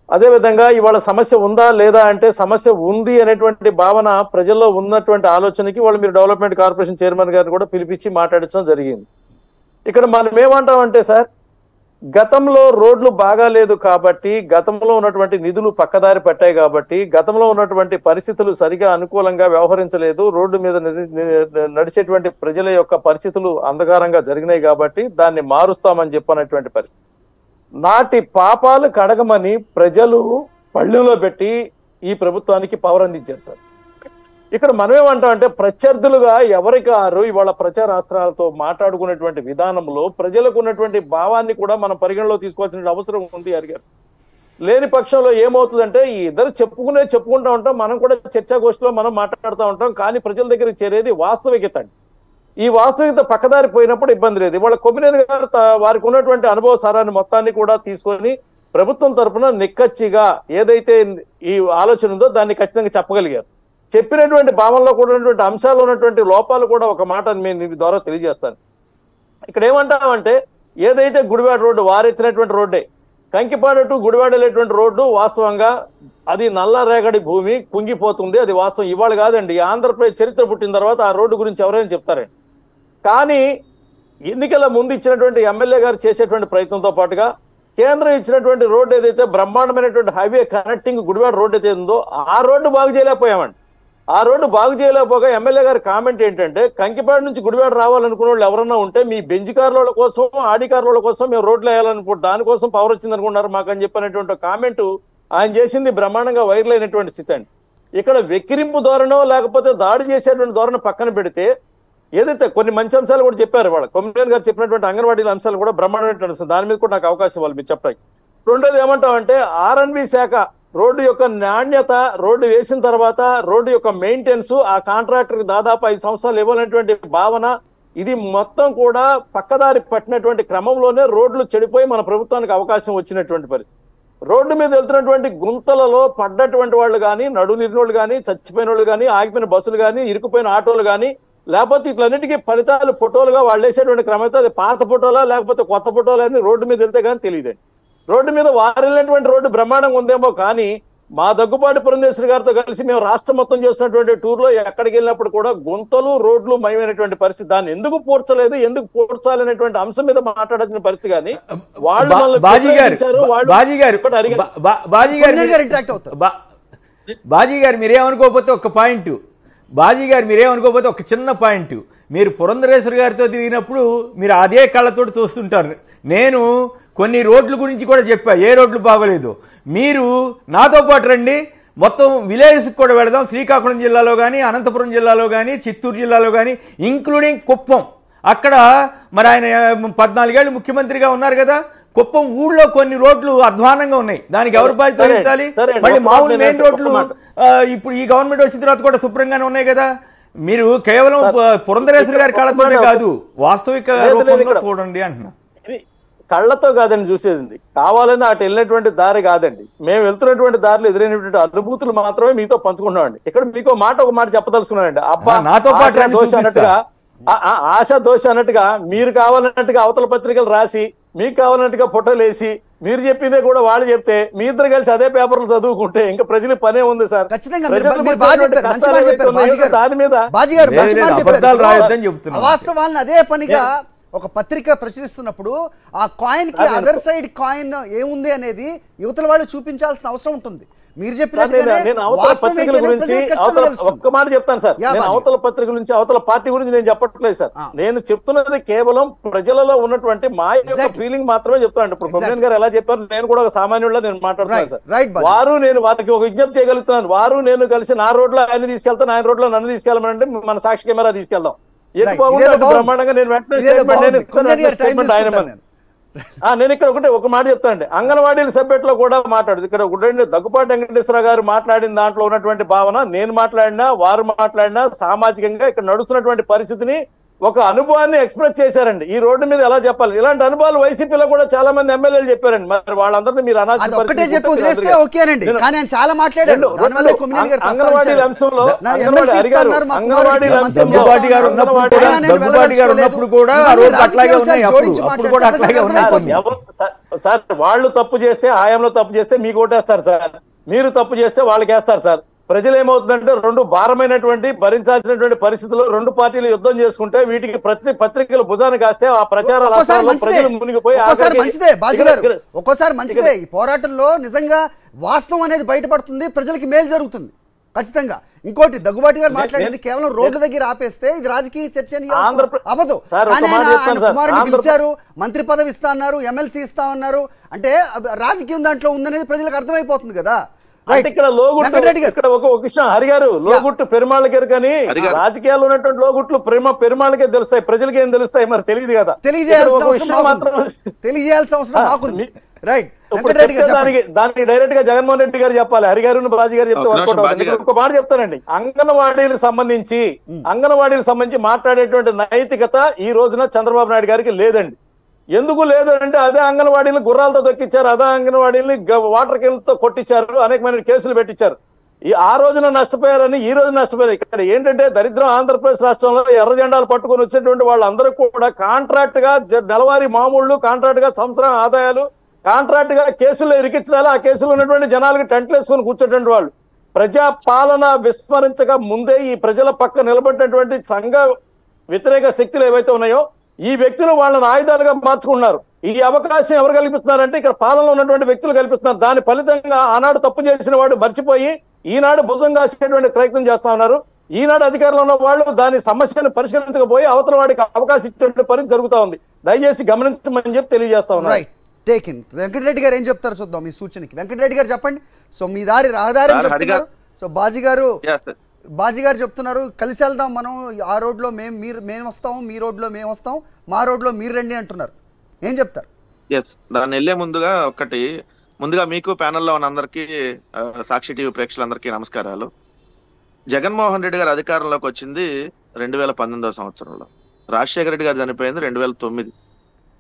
అదేవిధంగా ఇవాళ సమస్య ఉందా లేదా అంటే సమస్య ఉంది అనేటువంటి భావన ప్రజల్లో ఉన్నటువంటి ఆలోచనకి వాళ్ళు మీరు డెవలప్మెంట్ కార్పొరేషన్ చైర్మన్ గారిని కూడా పిలిపించి మాట్లాడించడం జరిగింది. ఇక్కడ మనం ఏమంటామంటే సార్, గతంలో రోడ్లు బాగాలేదు కాబట్టి, గతంలో ఉన్నటువంటి నిధులు పక్కదారి పట్టాయి కాబట్టి, గతంలో ఉన్నటువంటి పరిస్థితులు సరిగా అనుకూలంగా వ్యవహరించలేదు, రోడ్డు మీద నడిచేటువంటి ప్రజల యొక్క పరిస్థితులు అంధకారంగా జరిగినాయి కాబట్టి దాన్ని మారుస్తామని చెప్పినటువంటి పరిస్థితి. నాటి పాపాలు కడగమని ప్రజలు పళ్ళెంలో పెట్టి ఈ ప్రభుత్వానికి పవర్ అందించారు సార్. ఇక్కడ మనమేమంటామంటే ప్రత్యర్థులుగా ఎవరికారు ఇవాళ ప్రచారాస్త్రాలతో మాట్లాడుకునేటువంటి విధానంలో ప్రజలకు ఉన్నటువంటి భావాన్ని కూడా మనం పరిగణలో తీసుకోవాల్సిన అవసరం ఉంది అడిగారు. లేని పక్షంలో ఏమవుతుందంటే ఈ ఇద్దరు చెప్పుకుంటా ఉంటాం, మనం కూడా చర్చాగోష్ఠిలో మనం మాట్లాడుతూ ఉంటాం, కానీ ప్రజల దగ్గరికి చేరేది వాస్తవికత అండి. ఈ వాస్తవికత పక్కదారి పోయినప్పుడు ఇబ్బంది లేదు. ఇవాళ కొమ్మినేని గారు వారికి ఉన్నటువంటి అనుభవ సారాన్ని మొత్తాన్ని కూడా తీసుకొని ప్రభుత్వం తరఫున నిక్కచ్చిగా ఏదైతే ఈ ఆలోచన ఉందో దాన్ని ఖచ్చితంగా చెప్పగలిగారు. చెప్పినటువంటి భావనలో కూడా ఉన్నటువంటి అంశాలు ఉన్నటువంటి లోపాలు కూడా ఒక మాట నేను ద్వారా తెలియజేస్తాను. ఇక్కడ ఏమంటామంటే ఏదైతే గుడివాడ రోడ్డు వారెత్తినటువంటి రోడ్డే, కంకిపాడు టు గుడివాడ వెళ్ళేటువంటి రోడ్డు వాస్తవంగా అది నల్లరేగడి భూమి కుంగిపోతుంది, అది వాస్తవం. ఇవాళ కాదండి, ఆంధ్రప్రదేశ్ చరిత్ర పుట్టిన తర్వాత ఆ రోడ్డు గురించి ఎవరైనా చెప్తారండి. కానీ ఎన్నికల ముందు ఇచ్చినటువంటి ఎమ్మెల్యే గారు చేసేటువంటి ప్రయత్నంతో పాటుగా కేంద్రం ఇచ్చినటువంటి రోడ్డు ఏదైతే బ్రహ్మాండమైనటువంటి హైవే కనెక్టింగ్ గుడివాడ రోడ్డు అయితే ఉందో ఆ రోడ్డు బాగు చేయలేకపోయామండి. ఆ రోడ్డు బాగు చేయలేకపోగా ఎమ్మెల్యే గారి కామెంట్ ఏంటంటే, కంకిపాడు నుంచి గుడివాడ రావాలనుకున్న వాళ్ళు ఎవరన్నా ఉంటే మీ బెంజ్ కార్ల కోసం ఆడి కార్ల కోసం మేము రోడ్లు వేయాలనుకుంటాం, దానికోసం పవర్ వచ్చింది అనుకున్నారు మాకు అని చెప్పినటువంటి కామెంట్ ఆయన చేసింది బ్రహ్మాండంగా వైరల్ అయినటువంటి స్థితి అండి. ఇక్కడ వెక్కిరింపు ధోరణో లేకపోతే దాడి చేసేటువంటి ధోరణి పక్కన పెడితే ఏదైతే కొన్ని మంచి అంశాలు కూడా చెప్పారు వాళ్ళ కొమ్మినేని గారు చెప్పినటువంటి అంగన్వాడీల అంశాలు కూడా బ్రహ్మాండమైన అంశం, దాని మీద కూడా నాకు అవకాశం ఇవ్వాలి మీరు చెప్పడానికి. రెండోది ఏమంటామంటే ఆర్ఎన్బి శాఖ రోడ్డు యొక్క నాణ్యత, రోడ్డు వేసిన తర్వాత రోడ్డు యొక్క మెయింటెనెన్స్ ఆ కాంట్రాక్టర్కి దాదాపు 5 సంవత్సరాలు ఇవ్వాలనేటువంటి భావన, ఇది మొత్తం కూడా పక్కదారి పట్టినటువంటి క్రమంలోనే రోడ్లు చెడిపోయి మన ప్రభుత్వానికి అవకాశం వచ్చినటువంటి పరిస్థితి. రోడ్డు మీద వెళ్తున్నటువంటి గుంతలలో పడ్డటువంటి వాళ్ళు కానీ, నడునిరినోళ్ళు కానీ, చచ్చిపోయిన వాళ్ళు కానీ, ఆగిపోయిన బస్సులు కానీ, ఇరుకుపోయిన ఆటోలు కానీ, లేకపోతే ఇట్లన్నిటికీ ఫలితాలు ఫోటోలుగా వాళ్ళు వేసేటువంటి క్రమంతో అది పాత ఫోటోలా లేకపోతే కొత్త ఫోటోలా అని రోడ్డు మీద వెళ్తే కానీ తెలియదండి. రోడ్డు మీద వారు వెళ్ళినటువంటి రోడ్డు బ్రహ్మాండంగా ఉందేమో కానీ మా దగ్గుబాటి పురంధేశ్వరి గారితో కలిసి మేము రాష్ట్రం మొత్తం చేస్తున్నటువంటి టూర్లో ఎక్కడికి వెళ్ళినప్పుడు కూడా గుంతలు రోడ్లు మయమైనటువంటి పరిస్థితి. దాన్ని ఎందుకు పూడ్చలేదు, ఎందుకు పూడ్చాలనేటువంటి అంశం మీద మాట్లాడాల్సిన పరిస్థితి. కానీ వాళ్ళు బాజీ గారు మీరేమనుకోకపోతే ఒక పాయింట్, బాజీ గారు మీరేమనుకోకపోతే ఒక చిన్న పాయింట్, మీరు పురంధరేశ్వరి గారితో తిరిగినప్పుడు మీరు అదే కళ్ళతోటి చూస్తుంటారు. నేను కొన్ని రోడ్ల గురించి కూడా చెప్పా, ఏ రోడ్లు బాగోలేదు. మీరు నాతో పాటు రండి, మొత్తం విలేజ్కి కూడా వెళదాం. శ్రీకాకుళం జిల్లాలో కానీ, అనంతపురం జిల్లాలో కానీ, చిత్తూరు జిల్లాలో కానీ, ఇంక్లూడింగ్ కుప్పం. అక్కడ మరి ఆయన 14 ఏళ్ళు ముఖ్యమంత్రిగా ఉన్నారు కదా, కుప్పం ఊళ్ళో కొన్ని రోడ్లు అధ్వానంగా ఉన్నాయి. దానికి ఎవరు బాధ్యత వహించాలి? మళ్ళీ మామూలు మెయిన్ రోడ్లు ఇప్పుడు ఈ గవర్నమెంట్ వచ్చిన తర్వాత కూడా శుభ్రంగానే ఉన్నాయి కదా. మీరు కేవలం పురంధరేశ్వరి గారి కళ్ళతోనే కాదు, వాస్తవిక రూపంలో చూడండి అంటున్నా. కళ్ళతో కాదండి చూసేది, కావాలని అటు వెళ్ళినటువంటి దారి కాదండి. మేము వెళ్తున్నటువంటి దారిలో ఎదురైనటువంటి అనుభూతులు మాత్రమే మీతో పంచుకున్నామండి. ఇక్కడ మీకు ఒక మాట చెప్పదలుచుకున్నానండి. అబ్బా నాతో పాటు దోష అన్నట్టుగా, ఆశ దోష అన్నట్టుగా మీరు కావాలన్నట్టుగా అవతల పత్రికలు రాసి, మీకు కావాలన్నట్టుగా ఫోటోలు వేసి, మీరు చెప్పిందే కూడా వాళ్ళు చెప్తే మీ ఇద్దరు కలిసి అదే పేపర్లు చదువుకుంటే ఇంకా ప్రజలకు పనే ఉంది సార్. దాని మీద వాస్తవాలను అదే పనిగా ఒక పత్రిక ప్రచురిస్తున్నప్పుడు ఆ కాయిన్ కి అదర్ సైడ్ కాయిన్ ఏముంది అనేది యువతల వాళ్ళు చూపించాల్సిన అవసరం ఉంటుంది. మీరు నేను అవతల పత్రికల గురించి ఒక్క మాట చెప్తాను సార్. నేను అవతల పత్రిక గురించి అవతల పార్టీ గురించి నేను చెప్పట్లేదు సార్. నేను చెప్తున్నది కేవలం ప్రజలలో ఉన్నటువంటి మా యొక్క ఫీలింగ్ మాత్రమే చెప్తాను. ఇప్పుడు కొమ్మినేని గారు ఎలా చెప్పారు, నేను కూడా ఒక సామాన్యుడిలో నేను మాట్లాడుతున్నాను సార్. నేను వారికి ఒక విజ్ఞప్తి చేయగలుగుతున్నాను. వారు నేను కలిసి నా రోడ్లో ఆయన తీసుకెళ్తాను, ఆయన రోడ్లో నన్ను తీసుకెళ్ళమంటే మన సాక్షి కెమెరా తీసుకెళ్దాం. బ్రహ్మాండంగా నేను నేను ఇక్కడ ఒక మాట చెప్తానండి. అంగన్వాడీల సబ్జెక్ట్ లో కూడా మాట్లాడు. ఇక్కడ దగ్గుపాటి వెంకటేశ్వర గారు మాట్లాడిన దాంట్లో ఉన్నటువంటి భావన, నేను మాట్లాడినా వారు మాట్లాడినా సామాజికంగా ఇక్కడ నడుస్తున్నటువంటి పరిస్థితిని ఒక అనుభవాన్ని ఎక్స్ప్రెస్ చేశారండి. ఈ రోడ్డు మీద ఎలా చెప్పాలి, ఇలాంటి అనుభవాలు వైసీపీలో కూడా చాలా మంది ఎమ్మెల్యేలు చెప్పారండి. మరి వాళ్ళందరినీ మీరు అంగన్వాడీల అంశంలో సార్ వాళ్ళు తప్పు చేస్తే, హయాంలో తప్పు చేస్తే మీకు ఓటేస్తారు సార్, మీరు తప్పు చేస్తే వాళ్ళకి వేస్తారు సార్. ప్రజలు ఏమవుతుందంటే రెండు భారమైనటువంటి భరించాల్సినటువంటి పరిస్థితుల్లో రెండు పార్టీలు యుద్ధం చేసుకుంటే వీటికి ప్రతి పత్రికలు భుజాన్ని కాస్తే ఆ ప్రచారాలు ప్రజలు మునిగిపోయి ఒక్కోసారి మంచిదే. ఈ పోరాటంలో నిజంగా వాస్తవం అనేది బయటపడుతుంది, ప్రజలకి మేలు జరుగుతుంది ఖచ్చితంగా. ఇంకోటి దగ్గుబాటి గారు మాట్లాడింది కేవలం రోడ్ల దగ్గర ఆపేస్తే ఇది రాజకీయ చర్చ అవ్వదు. కుమారుని పిలిచారు, మంత్రి పదవి ఇస్తా అన్నారు, ఎమ్మెల్సీ ఇస్తా అన్నారు, అంటే రాజకీయం దాంట్లో ఉందనేది ప్రజలకు అర్థమైపోతుంది కదా. ఇక్కడ లోగుట్టు, ఇక్కడ ఒక విషయం హరిగారు, లోగుట్టు పెరుమాళ్ళకి కానీ రాజకీయాల్లో ఉన్నటువంటి లోగుట్లు పెరుమాళ్ళకే తెలుస్తాయి, ప్రజలకి ఏం తెలుస్తాయి మరి తెలియదు కదా. తెలియజేయాల్సిన అవసరం దానికి డైరెక్ట్ గా జగన్మోహన్ రెడ్డి గారు చెప్పాలి, హరిగారు బాజీ గారు చెప్తే వర్కౌట్ అవుతుంది. ఒక మాట చెప్తానండి, అంగన్వాడీలకు సంబంధించి మాట్లాడేటువంటి నైతికత ఈ రోజున చంద్రబాబు నాయుడు గారికి లేదండి. ఎందుకు లేదు అంటే అదే అంగన్వాడీని గుర్రాలతో దొక్కిచ్చారు, అదే అంగన్వాడీని వాటర్ కెళ్ళతో కొట్టించారు, అనేకమైన కేసులు పెట్టించారు. ఆ రోజున నష్టపోయారని ఈ రోజు నష్టపోయారు. ఇక్కడ ఏంటంటే దరిద్రం, ఆంధ్రప్రదేశ్ రాష్ట్రంలో ఎర్ర జెండాలు పట్టుకొని వచ్చేటువంటి వాళ్ళందరూ కూడా కాంట్రాక్ట్ గా నెలవారీ మామూళ్లు, కాంట్రాక్ట్ గా సంవత్సరం ఆదాయాలు కాంట్రాక్ట్ గా కేసుల్లో ఇరికించాలి, ఆ కేసులో ఉన్నటువంటి జనాలకి టెంట్లు వేసుకొని కూర్చోటువంటి వాళ్ళు. ప్రజా పాలన విస్మరించక ముందే ఈ ప్రజల పక్క నిలబడినటువంటి సంఘ వ్యతిరేక శక్తులు ఏవైతే ఉన్నాయో ఈ వ్యక్తులు వాళ్ళని ఆయుధాలుగా మార్చుకున్నారు. ఈ అవకాశం ఎవరు కల్పిస్తున్నారంటే ఇక్కడ పాలనలో ఉన్నటువంటి వ్యక్తులు కల్పిస్తున్నారు. దాని ఫలితంగా ఆనాడు తప్పు చేసిన వాడు మర్చిపోయి ఈనాడు భుజం కాసేటువంటి ప్రయత్నం చేస్తా ఉన్నారు. ఈనాడు అధికారంలో ఉన్న వాళ్ళు దాని సమస్యను పరిష్కరించకపోయి అవతల వాడికి అవకాశం ఇచ్చే పని జరుగుతా ఉంది. దయచేసి గమనించమని చెప్పి తెలియజేస్తా ఉన్నారు. వెంకటరెడ్డి గారు ఏం చెప్తారు చూద్దాం మీ సూచనకి. వెంకటరెడ్డి గారు చెప్పండి. సో మీ దారి రహదారి చెప్తున్నారు. సో బాజీ గారు చెప్తున్నారు కలిసి వెళ్దాం మనం, ఆ రోడ్లో మేము వస్తాం, మీ రోడ్లో మేము వస్తాం, మా రోడ్లో మీరు రండి అంటున్నారు. ఏం చెప్తారు? దాన్ని వెళ్లే ముందుగా మీకు ప్యానెల్లో ఉన్న అందరికీ, సాక్షి టీవీ ప్రేక్షకులందరికీ నమస్కారాలు. జగన్మోహన్ రెడ్డి గారు అధికారంలోకి వచ్చింది 2019 సంవత్సరంలో. రాజశేఖర రెడ్డి గారు చనిపోయింది 2009.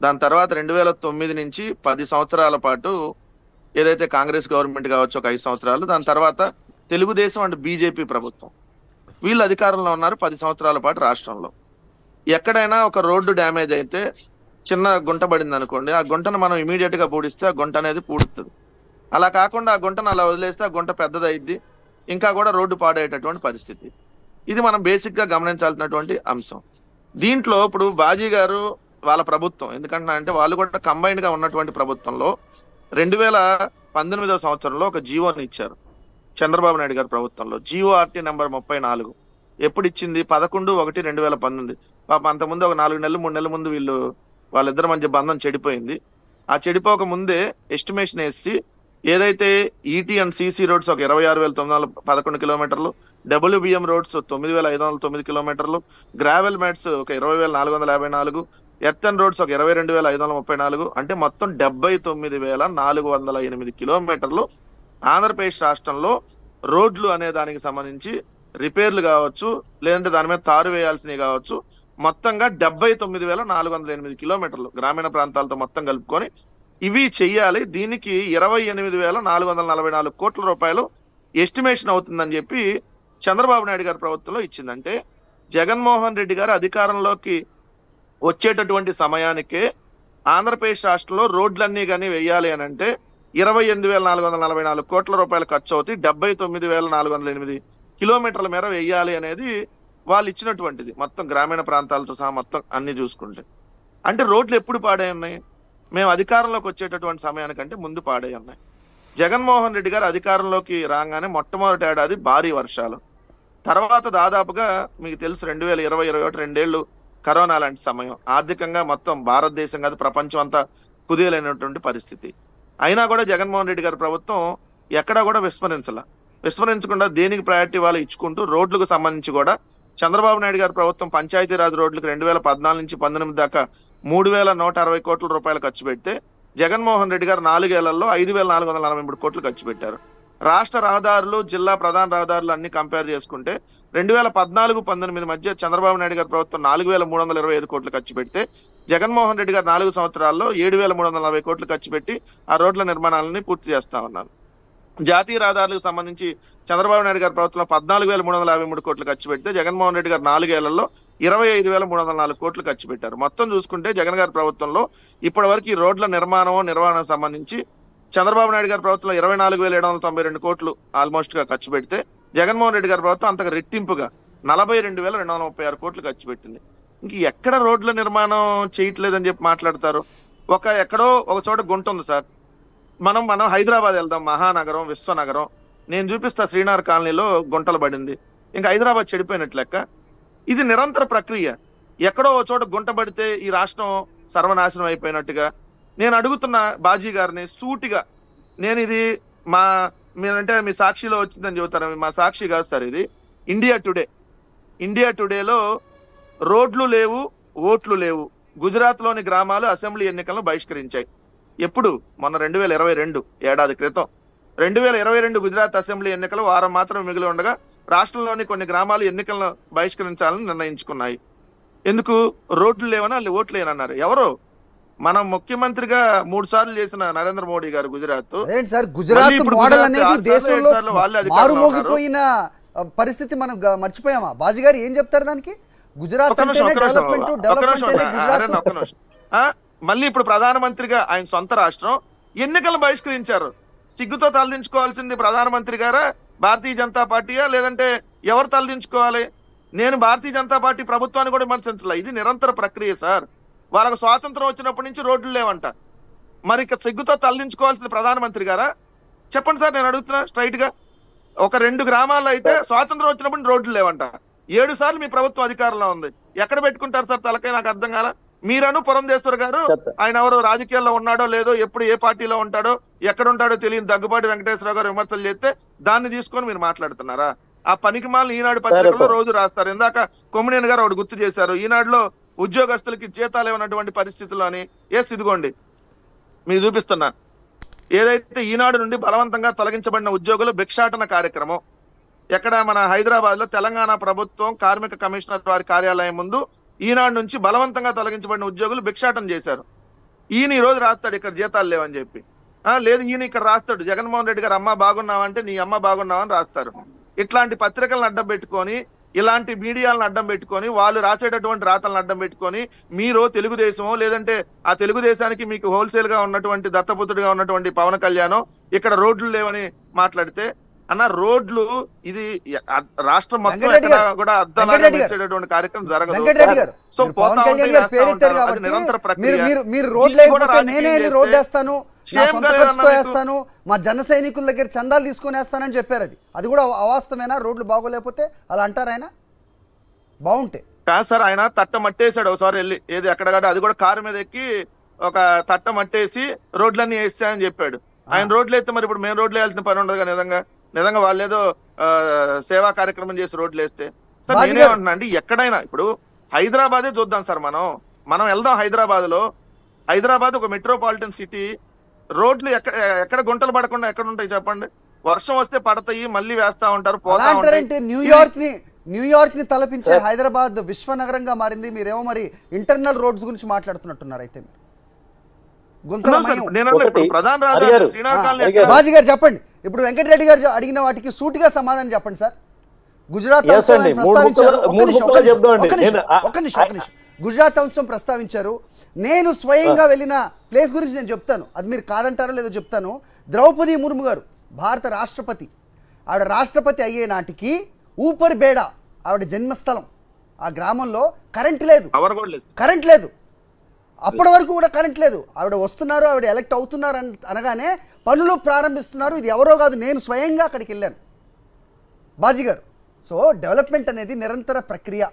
దాని తర్వాత 2009 నుంచి 10 సంవత్సరాల పాటు ఏదైతే కాంగ్రెస్ గవర్నమెంట్ కావచ్చు ఒక 5 సంవత్సరాలు, దాని తర్వాత తెలుగుదేశం అండ్ బీజేపీ ప్రభుత్వం వీళ్ళు అధికారంలో ఉన్నారు 10 సంవత్సరాల పాటు రాష్ట్రంలో. ఎక్కడైనా ఒక రోడ్డు డ్యామేజ్ అయితే చిన్న గుంట పడింది అనుకోండి, ఆ గుంటను మనం ఇమీడియట్ గా పూడిస్తే ఆ గుంట అనేది పూడుతుంది. అలా కాకుండా ఆ గుంటను అలా వదిలేస్తే ఆ గుంట పెద్దదైద్ది, ఇంకా కూడా రోడ్డు పాడేటటువంటి పరిస్థితి. ఇది మనం బేసిక్ గా గమనించాల్సినటువంటి అంశం. దీంట్లో ఇప్పుడు బాజీ గారు వాళ్ళ ప్రభుత్వం, ఎందుకంటే వాళ్ళు కూడా కంబైన్డ్ గా ఉన్నటువంటి ప్రభుత్వంలో 2019 సంవత్సరంలో ఒక జీవోని ఇచ్చారు చంద్రబాబు నాయుడు గారి ప్రభుత్వంలో. జీఓఆర్టీ నెంబర్ 34 ఎప్పుడు ఇచ్చింది? 11/1/2019. పాప అంతకుముందు ఒక 4 నెలలు 3 నెలల ముందు వాళ్ళిద్దరి మధ్య బంధం చెడిపోయింది. ఆ చెడిపోక ముందే ఎస్టిమేషన్ వేసి ఏదైతే ఈటీ అండ్ సిసి రోడ్స్ ఒక 26,911 కిలోమీటర్లు, డబ్ల్యూబిఎం రోడ్స్ 9,509 కిలోమీటర్లు, గ్రావెల్ మ్యాట్స్ ఒక 20,454, ఎర్తన్ రోడ్స్ ఒక 22,534, అంటే మొత్తం 79,408 కిలోమీటర్లు ఆంధ్రప్రదేశ్ రాష్ట్రంలో రోడ్లు అనే దానికి సంబంధించి రిపేర్లు కావచ్చు, లేదంటే దాని మీద తారు వేయాల్సినవి కావచ్చు, మొత్తంగా 79,408 కిలోమీటర్లు గ్రామీణ ప్రాంతాలతో మొత్తం కలుపుకొని ఇవి చెయ్యాలి. దీనికి 28,444 కోట్ల రూపాయలు ఎస్టిమేషన్ అవుతుందని చెప్పి చంద్రబాబు నాయుడు గారి ప్రభుత్వంలో ఇచ్చిందంటే, జగన్మోహన్ రెడ్డి గారు అధికారంలోకి వచ్చేటటువంటి సమయానికే ఆంధ్రప్రదేశ్ రాష్ట్రంలో రోడ్లన్నీ కానీ వెయ్యాలి అని అంటే 28,444 కోట్ల రూపాయలు ఖర్చు అవుతాయి. 79,408 కిలోమీటర్ల మేర వెయ్యాలి అనేది వాళ్ళు ఇచ్చినటువంటిది, మొత్తం గ్రామీణ ప్రాంతాలతో సహా మొత్తం అన్ని చూసుకుంటే. అంటే రోడ్లు ఎప్పుడు పాడై ఉన్నాయి? మేము అధికారంలోకి వచ్చేటటువంటి సమయానికంటే ముందు పాడై ఉన్నాయి. జగన్మోహన్ రెడ్డి గారు అధికారంలోకి రాగానే మొట్టమొదటి ఏడాది భారీ వర్షాలు, తర్వాత దాదాపుగా మీకు తెలుసు 2020-21 2 కరోనా లాంటి సమయం, ఆర్థికంగా మొత్తం భారతదేశం కాదు ప్రపంచం అంతా కుదేలైనటువంటి పరిస్థితి. అయినా కూడా జగన్మోహన్ రెడ్డి గారి ప్రభుత్వం ఎక్కడా కూడా విస్మరించకుండా దేనికి ప్రయారిటీ వాళ్ళు ఇచ్చుకుంటూ రోడ్లకు సంబంధించి కూడా చంద్రబాబు నాయుడు గారి ప్రభుత్వం పంచాయతీరాజ్ రోడ్లకు 2014 నుంచి 2019 దాకా 3,160 కోట్ల రూపాయలు ఖర్చు పెడితే జగన్మోహన్ రెడ్డి గారు 4 ఏళ్లలో 5,443 కోట్లు ఖర్చు పెట్టారు. రాష్ట్ర రహదారులు, జిల్లా ప్రధాన రహదారులు అన్ని కంపేర్ చేసుకుంటే 2014-19 మధ్య చంద్రబాబు నాయుడు గారి ప్రభుత్వం 4,325 కోట్లు ఖర్చు పెడితే జగన్మోహన్ రెడ్డి గారు 4 సంవత్సరాల్లో 7,340 కోట్లు ఖర్చు పెట్టి ఆ రోడ్ల నిర్మాణాలని పూర్తి చేస్తా ఉన్నారు. జాతీయ రహదారులకు సంబంధించి చంద్రబాబు నాయుడు గారి ప్రభుత్వంలో 14,353 కోట్లు ఖర్చు పెడితే జగన్మోహన్ రెడ్డి గారు 4 ఏళ్లలో 25,304 కోట్లు ఖర్చు పెట్టారు. మొత్తం చూసుకుంటే జగన్ గారి ప్రభుత్వంలో ఇప్పటి వరకు ఈ రోడ్ల నిర్మాణం సంబంధించి చంద్రబాబు నాయుడు గారి ప్రభుత్వంలో 24,792 కోట్లు ఆల్మోస్ట్ గా ఖర్చు పెడితే జగన్మోహన్ రెడ్డి గారి ప్రభుత్వం అంతగా రెట్టింపుగా 42,236 కోట్లు ఖర్చు పెట్టింది. ఇంక ఎక్కడ రోడ్ల నిర్మాణం చేయట్లేదని చెప్పి మాట్లాడతారు. ఎక్కడో ఒక చోట గుంట ఉంది సార్, మనం హైదరాబాద్ వెళ్దాం, మహానగరం, విశ్వనగరం, నేను చూపిస్తా శ్రీనగర్ కాలనీలో గుంటలు పడింది, ఇంకా హైదరాబాద్ చెడిపోయినట్లు లెక్క. ఇది నిరంతర ప్రక్రియ. ఎక్కడో ఒక చోట గుంట పడితే ఈ రాష్ట్రం సర్వనాశనం అయిపోయినట్టుగా నేను అడుగుతున్న బాజీ గారిని సూటిగా, నేను ఇది మీరంటే మీ సాక్షిలో వచ్చిందని చెబుతారు, మా సాక్షి కాదు సార్, ఇది ఇండియా టుడేలో రోడ్లు లేవు, ఓట్లు లేవు, గుజరాత్ లోని గ్రామాలు అసెంబ్లీ ఎన్నికలను బహిష్కరించాయి. ఎప్పుడు? మొన్న 2022 ఏడాది క్రితం 2022 గుజరాత్ అసెంబ్లీ ఎన్నికలు వారం మాత్రం మిగిలి ఉండగా రాష్ట్రంలోని కొన్ని గ్రామాలు ఎన్నికలను బహిష్కరించాలని నిర్ణయించుకున్నాయి. ఎందుకు? రోడ్లు లేవని, వాళ్ళు ఓట్లు లేనన్నారు. ఎవరు? మనం ముఖ్యమంత్రిగా 3 సార్లు చేసిన నరేంద్ర మోడీ గారు గుజరాత్ మోడల్ అనేది దేశంలో మారుమోగిపోయిన పరిస్థితి మనం మర్చిపోయామా? బాజీ గారు ఏం చెప్తారు దానికి? గుజరాత్ మళ్ళీ ఇప్పుడు ప్రధానమంత్రిగా ఆయన సొంత రాష్ట్రం ఎన్నికలు బహిష్కరించారు. సిగ్గుతో తలదించుకోవాల్సింది ప్రధానమంత్రి గారా, భారతీయ జనతా పార్టీయా, లేదంటే ఎవరు తలదించుకోవాలి? నేను భారతీయ జనతా పార్టీ ప్రభుత్వాన్ని కూడా విమర్శించాల. ఇది నిరంతర ప్రక్రియ సార్. వాళ్ళకు స్వాతంత్రం వచ్చినప్పటి నుంచి రోడ్లు లేవంట. మరి ఇక సిగ్గుతో తలదించుకోవాల్సింది ప్రధానమంత్రి గారా? చెప్పండి సార్, నేను అడుగుతున్నా స్ట్రైట్ గా. ఒక 2 గ్రామాల్లో అయితే స్వాతంత్రం వచ్చినప్పుడు రోడ్లు లేవంట. 7 సార్లు మీ ప్రభుత్వం అధికారంలో ఉంది. ఎక్కడ పెట్టుకుంటారు సార్ తలకై? నాకు అర్థం కాల. మీరను పురంధేశ్వర్ గారు, ఆయన ఎవరు రాజకీయాల్లో ఉన్నాడో లేదో, ఎప్పుడు ఏ పార్టీలో ఉంటాడో ఎక్కడ ఉంటాడో తెలియని దగ్గుబాటి వెంకటేశ్వరరావు గారు విమర్శలు చేస్తే దాన్ని తీసుకొని మీరు మాట్లాడుతున్నారా? ఆ పనికి మాలను ఈనాడు పత్రికలో రోజు రాస్తారు. ఇందాక కొమ్మినేని గారు ఒకటి గుర్తు చేశారు, ఈనాడులో ఉద్యోగస్తులకి జీతాలు ఇవ్వనటువంటి పరిస్థితుల్లో అని. ఎస్, ఇదిగోండి మీకు చూపిస్తున్నా. ఏదైతే ఈనాడు నుండి బలవంతంగా తొలగించబడిన ఉద్యోగులు భిక్షాటన కార్యక్రమం ఎక్కడ మన హైదరాబాద్ లో తెలంగాణ ప్రభుత్వం కార్మిక కమిషనర్ వారి కార్యాలయం ముందు ఈనాడు నుంచి బలవంతంగా తొలగించబడిన ఉద్యోగులు భిక్షాటన చేశారు. ఈయన ఈ రోజు రాస్తాడు ఇక్కడ జీతాలు లేవని చెప్పి. లేదు, ఈయన ఇక్కడ రాస్తాడు జగన్మోహన్ రెడ్డి గారు అమ్మ బాగున్నావంటే నీ అమ్మ బాగున్నావని రాస్తారు. ఇట్లాంటి పత్రికలను అడ్డం పెట్టుకొని, ఇలాంటి మీడియాలను అడ్డం పెట్టుకొని, వాళ్ళు రాసేటటువంటి రాతలను అడ్డం పెట్టుకొని మీరు తెలుగుదేశమో లేదంటే ఆ తెలుగుదేశానికి మీకు హోల్సేల్ గా ఉన్నటువంటి దత్తపుత్రుడిగా ఉన్నటువంటి పవన్ కళ్యాణ్ ఇక్కడ రోడ్లు లేవని మాట్లాడితే, అన్న రోడ్లు ఇది రాష్ట్రం మొత్తం కూడా అద్దాలాగా వేసేటటువంటి కార్యక్రమం జరగదు. సో నిరంతర వేస్తాను, మా జన సైనికుల దగ్గర చందాలు తీసుకొని వేస్తానని చెప్పారు. అది కూడా అవాస్తవేనా? రోడ్లు బాగోలేకపోతే అలా అంటారు ఆయన? బాగుంటే కాదు సార్, ఆయన తట్ట మట్టేశాడు ఒకసారి వెళ్ళి, ఏది ఎక్కడ కాదు, అది కూడా కారు మీద ఎక్కి ఒక తట్ట మట్టేసి రోడ్లన్నీ వేస్తాయని చెప్పాడు. ఆయన రోడ్లు వేస్తే మరి ఇప్పుడు మేము రోడ్లు వేయాల్సిన పని ఉండదు. నిజంగా వాళ్ళు ఏదో సేవా కార్యక్రమం చేసి రోడ్లు వేస్తే సార్ నేనేమంటున్నా అండి, ఎక్కడైనా ఇప్పుడు హైదరాబాదే చూద్దాం సార్. మనం వెళ్దాం హైదరాబాద్ ఒక మెట్రోపాలిటన్ సిటీ. రోడ్లు ఎక్కడ గుంటలు పడకుండా ఎక్కడ ఉంటాయి చెప్పండి? వర్షం వస్తే పడతాయి, మళ్ళీ వేస్తా ఉంటారు, పోతా ఉంటారు. న్యూయార్క్ ని తలపించే హైదరాబాద్ విశ్వనగరంగా మారింది. మీరేమో మరి ఇంటర్నల్ రోడ్స్ గురించి మాట్లాడుతున్నట్టున్నారు. అయితే బాజీ గారు చెప్పండి, ఇప్పుడు వెంకటరెడ్డి గారు అడిగిన వాటికి సూటిగా సమాధానం చెప్పండి సార్. గుజరాత్ గుజరాత్ అంశం ప్రస్తావించారు. నేను స్వయంగా వెళ్ళిన ప్లేస్ గురించి నేను చెప్తాను, అది మీరు కాదంటారో లేదో చెప్తాను. ద్రౌపది ముర్ము గారు భారత రాష్ట్రపతి, ఆవిడ రాష్ట్రపతి అయ్యే నాటికి ఊపర్ బేడా ఆవిడ జన్మస్థలం, ఆ గ్రామంలో కరెంట్ లేదు. అప్పటి వరకు కూడా కరెంట్ లేదు. ఆవిడ వస్తున్నారు, ఆవిడ ఎలక్ట్ అవుతున్నారు అనగానే పనులు ప్రారంభిస్తున్నారు. ఇది ఎవరో కాదు, నేను స్వయంగా అక్కడికి వెళ్ళాను బాజీ గారు. సో డెవలప్మెంట్ అనేది నిరంతర ప్రక్రియ.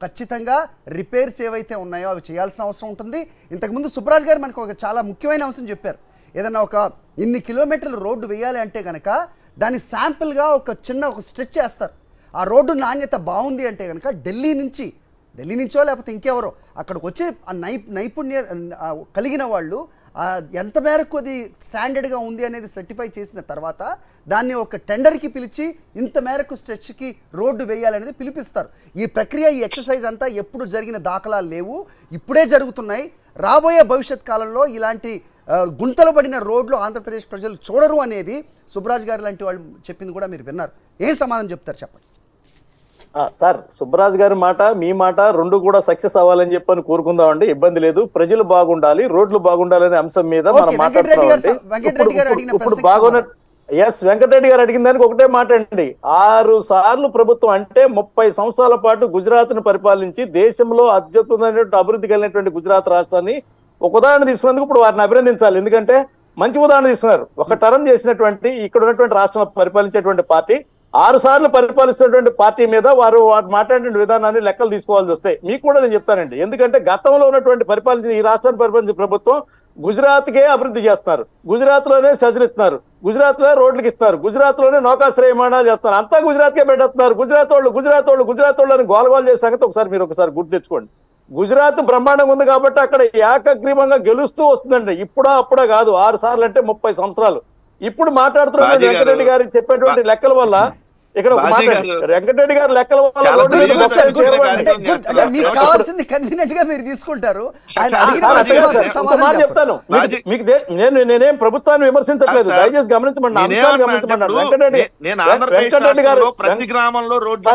ఖచ్చితంగా రిపేర్స్ ఏవైతే ఉన్నాయో అవి చేయాల్సిన అవసరం ఉంటుంది. ఇంతకుముందు సుబ్రాజ్ గారు మనకు ఒక చాలా ముఖ్యమైన అంశం చెప్పారు. ఏదన్నా ఒక ఇన్ని కిలోమీటర్లు రోడ్డు వేయాలి అంటే కనుక దాన్ని శాంపుల్గా ఒక స్ట్రెచ్ చేస్తారు. ఆ రోడ్డు నాణ్యత బాగుంది అంటే కనుక ఢిల్లీ నుంచో లేకపోతే ఇంకెవరో అక్కడికి వచ్చి ఆ నైపుణ్య కలిగిన వాళ్ళు ఎంత మేరకు అది స్టాండర్డ్గా ఉంది అనేది సర్టిఫై చేసిన తర్వాత దాన్ని ఒక టెండర్కి పిలిచి ఇంత మేరకు స్ట్రెచ్కి రోడ్డు వేయాలనేది పిలిపిస్తారు. ఈ ప్రక్రియ, ఈ ఎక్సర్సైజ్ అంతా ఎప్పుడు జరిగిన దాఖలాలు లేవు, ఇప్పుడే జరుగుతున్నాయి. రాబోయే భవిష్యత్ కాలంలో ఇలాంటి గుంతలు పడిన రోడ్లు ఆంధ్రప్రదేశ్ ప్రజలు చూడరు అనేది సుబ్రాజ్ గారు లాంటి వాళ్ళు చెప్పింది కూడా మీరు విన్నారు. ఏం సమాధానం చెప్తారు చెప్పండి సార్? సుబ్రాజ్ గారి మాట, మీ మాట రెండు కూడా సక్సెస్ అవ్వాలని చెప్పని కోరుకుందామండి, ఇబ్బంది లేదు. ప్రజలు బాగుండాలి, రోడ్లు బాగుండాలి అనే అంశం మీద మనం మాట్లాడుతున్నామండి. ఇప్పుడు బాగున్న వెంకటరెడ్డి గారు అడిగిన దానికి ఒకటే మాట అండి. 6 సార్లు ప్రభుత్వం అంటే 30 సంవత్సరాల పాటు గుజరాత్ ను పరిపాలించి దేశంలో అత్యుత్తమైనటువంటి అభివృద్ధి కలిగినటువంటి గుజరాత్ రాష్ట్రాన్ని ఒక ఉదాహరణ తీసుకున్నందుకు ఇప్పుడు వారిని అభినందించాలి. ఎందుకంటే మంచి ఉదాహరణ తీసుకున్నారు. ఒక టర్మ్ చేసినటువంటి ఇక్కడ ఉన్నటువంటి రాష్ట్రం పరిపాలించేటువంటి పార్టీ 6 సార్లు పరిపాలిస్తున్నటువంటి పార్టీ మీద వారు మాట్లాడిన విధానాన్ని లెక్కలు తీసుకోవాల్సి వస్తాయి. మీకు కూడా నేను చెప్తానండి, ఎందుకంటే గతంలో ఉన్నటువంటి పరిపాలించిన ఈ రాష్ట్రాన్ని పరిపాలించిన ప్రభుత్వం గుజరాత్కే అభివృద్ధి చేస్తున్నారు, గుజరాత్ లోనే సజరిస్తున్నారు, గుజరాత్ లో రోడ్లకి ఇస్తున్నారు, గుజరాత్ లోనే నౌకాశ్రయ విమానాలు చేస్తున్నారు, అంతా గుజరాత్కే పెట్టేస్తున్నారు. గుజరాత్ వాళ్ళు అని గోలగోలు చేసే సంగతి మీరు ఒకసారి గుర్తు తెచ్చుకోండి. గుజరాత్ బ్రహ్మాండంగా ఉంది కాబట్టి అక్కడ ఏకగ్రీవంగా గెలుస్తూ వస్తుందండి. అప్పుడా కాదు, 6 సార్లు అంటే 30 సంవత్సరాలు. ఇప్పుడు మాట్లాడుతున్న వెంకటరెడ్డి గారికి చెప్పేటువంటి లెక్కల వల్ల ఇక్కడ ఒక మాట వెంకటరెడ్డి గారు లెక్కల వల్ల రోడ్డు మీద బొక్కలు చేరవండి. మీకు కావాల్సింది కన్వీనియంట్ గా మీరు తీసుకుంటారు. ఆయన అడిగిన మాట సమాధానం చెప్తాను మీకు నేనేం ప్రభుత్వాన్ని విమర్శించట్లేదు, దయచేసి గమనించమండి, అంశాలు గమనించమన్నాడు వెంకటరెడ్డి గారు. ప్రతి గ్రామంలో రోడ్లు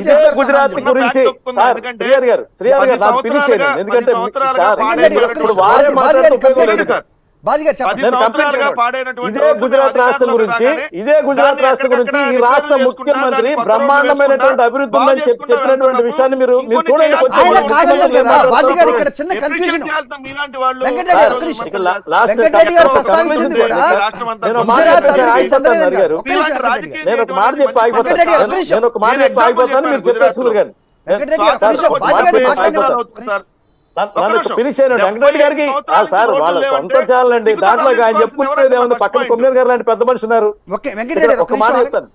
ఇదే గుజరాత్ గురించి శ్రీహరి గారు నాకు పిలిచేయండి, ఎందుకంటే ఇప్పుడు వారే మాట్లాడితే ఉపయోగం లేదు సార్. ఇదే గుజరాత్ రాష్ట్రం గురించి ఈ రాష్ట్ర ముఖ్యమంత్రి బ్రహ్మాండమైనటువంటి అభివృద్ధి ఉందని చెప్పినటువంటి విషయాన్ని మీరు చూడండి. నేను ఒక మాట చెప్పి ఆగిపోతాను, మీరు చెప్పేసుకున్నారు కానీ పిలిచాను వెంకటరెడ్డి గారికి. సార్ వాళ్ళ సొంత ఛానల్ దాంట్లో ఆయన చెప్పుకునేది ఏమన్నా, పక్కన కొమ్మినేని గారు లాంటి పెద్ద మనిషి ఉన్నారు. ఒక మాట చెప్తాను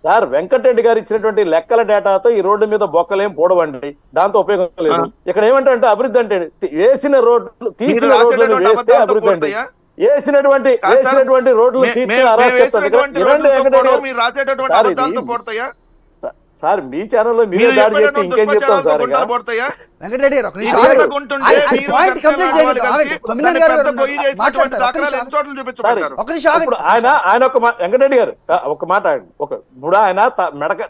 సార్, వెంకటరెడ్డి గారు ఇచ్చినటువంటి లెక్కల డేటాతో ఈ రోడ్డు మీద బొక్కలేం పోడవండి, దాంతో ఉపయోగం లేదు. ఇక్కడ ఏమంటే అభివృద్ధి అంటే వేసిన రోడ్లు తీసిన రోడ్లను వేస్తే అభివృద్ధి అంటే వేసినటువంటి రోడ్లు తీర్చి సార్ మీ ఛానల్లో మీరు దాడి చేస్తే ఇంకేం చెప్తాం సార్. ఇప్పుడు ఆయన ఒక వెంకటరెడ్డి గారు ఒక మాట, ఇప్పుడు ఆయన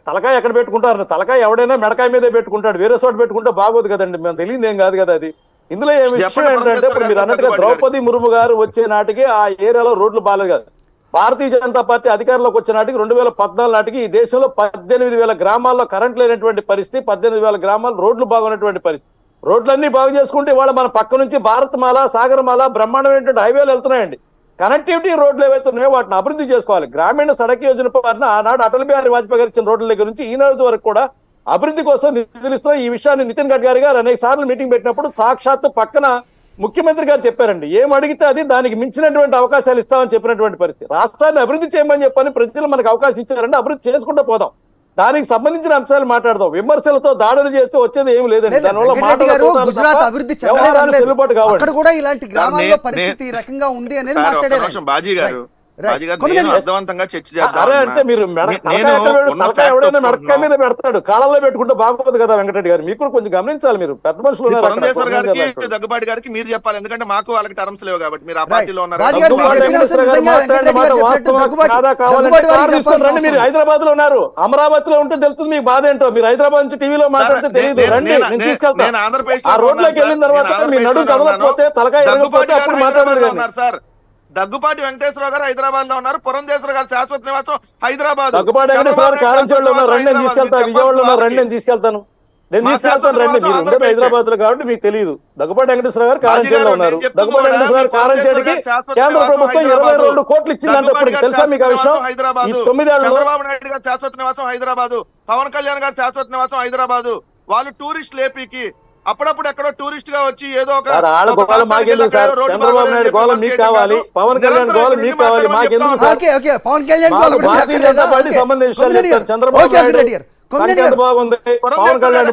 తలకాయ ఎక్కడ పెట్టుకుంటారు, తలకాయ ఎవడైనా మెడకాయ మీదే పెట్టుకుంటాడు, వేరే చోట పెట్టుకుంటే బాగోదు కదండి, మేము తెలియదు ఏం కాదు కదా అది. ఇందులో ఏం విషయం ఏంటంటే ఇప్పుడు మీరు అన్నట్టుగా ద్రౌపది ముర్ము గారు వచ్చే నాటికి ఆ ఏరియాలో రోడ్లు బాగాలేదు కదా. భారతీయ జనతా పార్టీ అధికారంలోకి వచ్చిన నాటికి 2014 నాటికి ఈ దేశంలో 18,000 గ్రామాల్లో కరెంట్ లేనటువంటి పరిస్థితి, 18,000 గ్రామాలు రోడ్లు బాగున్నటువంటి పరిస్థితి. రోడ్లన్నీ బాగు చేసుకుంటే ఇవాళ మన పక్క నుంచి భారతమాల, సాగరమాల బ్రహ్మాండమైనటువంటి హైవేలు వెళ్తున్నాయండి. కనెక్టివిటీ రోడ్లు ఏవైతే ఉన్నాయో వాటిని అభివృద్ధి చేసుకోవాలి. గ్రామీణ సడక్ యోజన పైన ఆనాడు అటల్ బిహారీ వాజ్పేయి గారు ఇచ్చిన రోడ్ల దగ్గర నుంచి ఈనాడు వరకు కూడా అభివృద్ధి కోసం నిధులు ఇస్తున్న ఈ విషయాన్ని నితిన్ గడ్కరీ గారు అనేక సార్లు మీటింగ్ పెట్టినప్పుడు సాక్షాత్తు పక్కన ముఖ్యమంత్రి గారు చెప్పారండి, ఏం అడిగితే అది దానికి మించినటువంటి అవకాశాలు ఇస్తామని చెప్పినటువంటి పరిస్థితి. రాష్ట్రాన్ని అభివృద్ధి చేయమని చెప్పని ప్రజలు మనకు అవకాశం ఇచ్చారంటే అభివృద్ధి చేసుకుంటూ పోదాం, దానికి సంబంధించిన అంశాలు మాట్లాడదాం. విమర్శలతో దాడులు చేస్తూ వచ్చేది ఏమి లేదండి. దానివల్ల గుజరాత్ అభివృద్ధి అక్కడ కూడా ఇలాంటి గ్రామాల్లో పరిస్థితి ఈ రకంగా ఉంది అనేది మాట్లాడారు బాజీ గారు. అర్థవంతంగా చర్చ అంటే మీరు తలకాయ ఎవడైనా మెడకాయ మీద పెడతాడు, కాళ్ళలో పెట్టుకుంటే బాగోదు కదా వెంకటరెడ్డి గారు, మీకు కూడా కొంచెం గమనించాలి. మీరు పెద్ద మనుషులు దగ్గుబాటి గారికి మీరు చెప్పాలి, ఎందుకంటే మాకు వాళ్ళకి టర్మ్స్ లేవు కాబట్టి మీరు ఆ పార్టీలో ఉన్నారు. మీరు హైదరాబాద్ లో ఉన్నారు, అమరావతిలో ఉంటే తెలుస్తుంది మీకు బాధ ఏంటో. మీరు హైదరాబాద్ నుంచి టీవీలో మాట్లాడితే తెలియదు, రండి నేను తీసుకెళ్తాను. ఆంధ్రప్రదేశ్ ఆ రోడ్లోకి వెళ్ళిన తర్వాత మీ నడుము కదలకపోతే తలకాయ అప్పుడు మాట్లాడారు సార్. దగ్గుపాటి వెంకటేశ్వరరావు గారు హైదరాబాద్ లో ఉన్నారు, పురంధేశ్వర గారు శాశ్వత నివాసం హైదరాబాద్. దగ్గుపాటి వెంకటేశ్వర కారంచేడులో ఉన్నారు, రండి నేను తీసుకెళ్తాను. విజయవాడలో ఉన్నారు, రండి నేను తీసుకెళ్తాను. రండి మీరు ఉండేది హైదరాబాద్ లో కాబట్టి మీకు తెలియదు. దగ్గుపాటి వెంకటేశ్వర గారు కారంచేడులో ఉన్నారు. దగ్గుపాటి వెంకటేశ్వర గారు కారంచేడుకి కేంద్ర ప్రభుత్వం 22 కోట్లు ఇచ్చిందంటే తెలుసా మీకు ఆ విషయం? 9 ఏళ్లలో చంద్రబాబు నాయుడు గారు శాశ్వత నివాసం హైదరాబాద్, పవన్ కళ్యాణ్ గారు శాశ్వత నివాసం హైదరాబాద్. వాళ్ళు టూరిస్టులు ఏపీకి అప్పుడప్పుడు ఎక్కడో టూరిస్ట్ గా వచ్చి ఏదో ఒక చంద్రబాబు నాయుడు గోళం మీకు కావాలి, పవన్ కళ్యాణ్ గోళం మీకు కావాలి, మాకెందుకు భారతీయ జనతా పార్టీ సంబంధించిన చంద్రబాబు నాయుడు బాగుంది, పవన్ కళ్యాణ్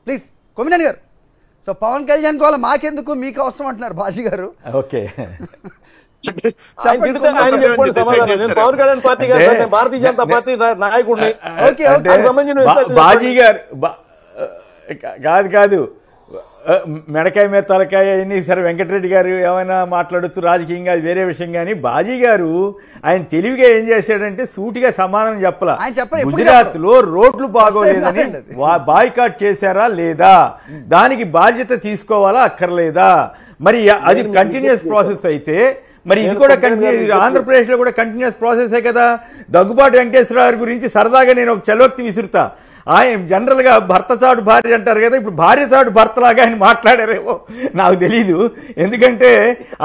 ప్లీజ్ కొమ్మినేని గారు. సో పవన్ కళ్యాణ్ గోళ మాకెందుకు మీకు అవసరం అంటున్నారు బాజీ గారు. Okay Pawan Kalyan party Bharatiya Janata party నాయకుడిని బాజీ గారు కాదు మెడకాయ మీద తలకాయ అన్ని సరే. వెంకటరెడ్డి గారు ఏమైనా మాట్లాడచ్చు రాజకీయంగా, అది వేరే విషయం. కానీ బాజీ గారు ఆయన తెలివిగా ఏం చేశాడంటే సూటిగా సమాధానం చెప్పలా. గుజరాత్ లో రోడ్లు బాగోలేదని బాయ్కాట్ చేశారా లేదా, దానికి బాధ్యత తీసుకోవాలా అక్కర్లేదా? మరి అది కంటిన్యూస్ ప్రాసెస్ అయితే మరి ఇది కూడా ఆంధ్రప్రదేశ్ లో కూడా కంటిన్యూస్ ప్రాసెసే కదా. దగ్గుబాటి వెంకటేశ్వరరావు గురించి సరదాగా నేను ఒక చలోక్తి విసురుతా. ఆయన జనరల్ గా భర్త చాటు భార్య అంటారు కదా, ఇప్పుడు భార్య చాటు భర్తలాగా ఆయన మాట్లాడారేమో నాకు తెలీదు. ఎందుకంటే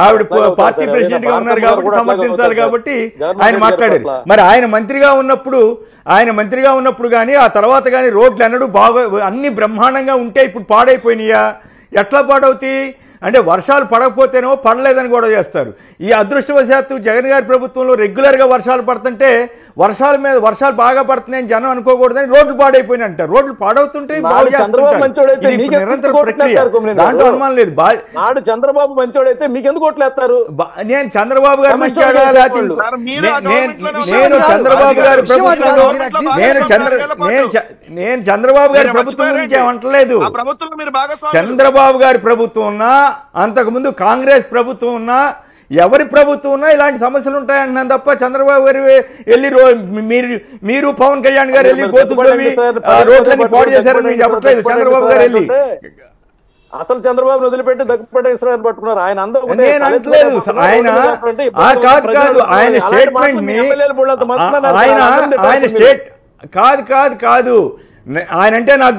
ఆవిడ పార్టీ ప్రెసిడెంట్ గా ఉన్నారు కాబట్టి సమర్థించాలి కాబట్టి ఆయన మాట్లాడారు. మరి ఆయన మంత్రిగా ఉన్నప్పుడు కానీ ఆ తర్వాత కానీ రోడ్లు అన్నడు బాగా అన్ని బ్రహ్మాండంగా ఉంటే ఇప్పుడు పాడైపోయినాయా? ఎట్లా పాడవుతాయి? అంటే వర్షాలు పడకపోతేనో పడలేదని గొడవ చేస్తారు. ఈ అదృష్టవశాత్తు జగన్ గారి ప్రభుత్వంలో రెగ్యులర్గా వర్షాలు పడుతుంటే వర్షాలు బాగా పడుతున్నాయని జనం అనుకోకూడదని రోడ్లు పాడైపోయినాయి అంటారు. రోడ్లు పాడవుతుంటే బాగు చేస్తుంటారు. ఇది నిరంతర ప్రక్రియ, దాంట్లో అనుమానం లేదు. చంద్రబాబు మంచోడైతే మీకెందుకు ఓట్లేస్తారు? నేను చంద్రబాబు గారు మంచోడా, నేను చంద్రబాబు గారి ప్రభుత్వంలో నేను చంద్రబాబు గారి ప్రభుత్వం గురించి ఏమంటలేదు. చంద్రబాబు గారి ప్రభుత్వం ఉన్నా, అంతకుముందు కాంగ్రెస్ ప్రభుత్వం ఉన్నా, ఎవరి ప్రభుత్వం ఉన్నా ఇలాంటి సమస్యలు ఉంటాయంటున్నాను తప్ప చంద్రబాబు గారు వెళ్ళి మీరు పవన్ కళ్యాణ్ గారు వెళ్ళి గోతుల్లోవి రోడ్లన్నీ పాడు చేశారని నేను చెప్పట్లేదు. చంద్రబాబు గారు వెళ్ళి అసలు చంద్రబాబు వదిలిపెట్టి దగ్గుపట్టేశ్వరాన్ని పట్టుకున్నారు. ఆయన అందరూ నేను అంటలేదు. ఆయన కాదు ఆయన స్టేట్మెంట్ ని ఆయన స్టేట్ కాదు ఆయన అంటే నాకు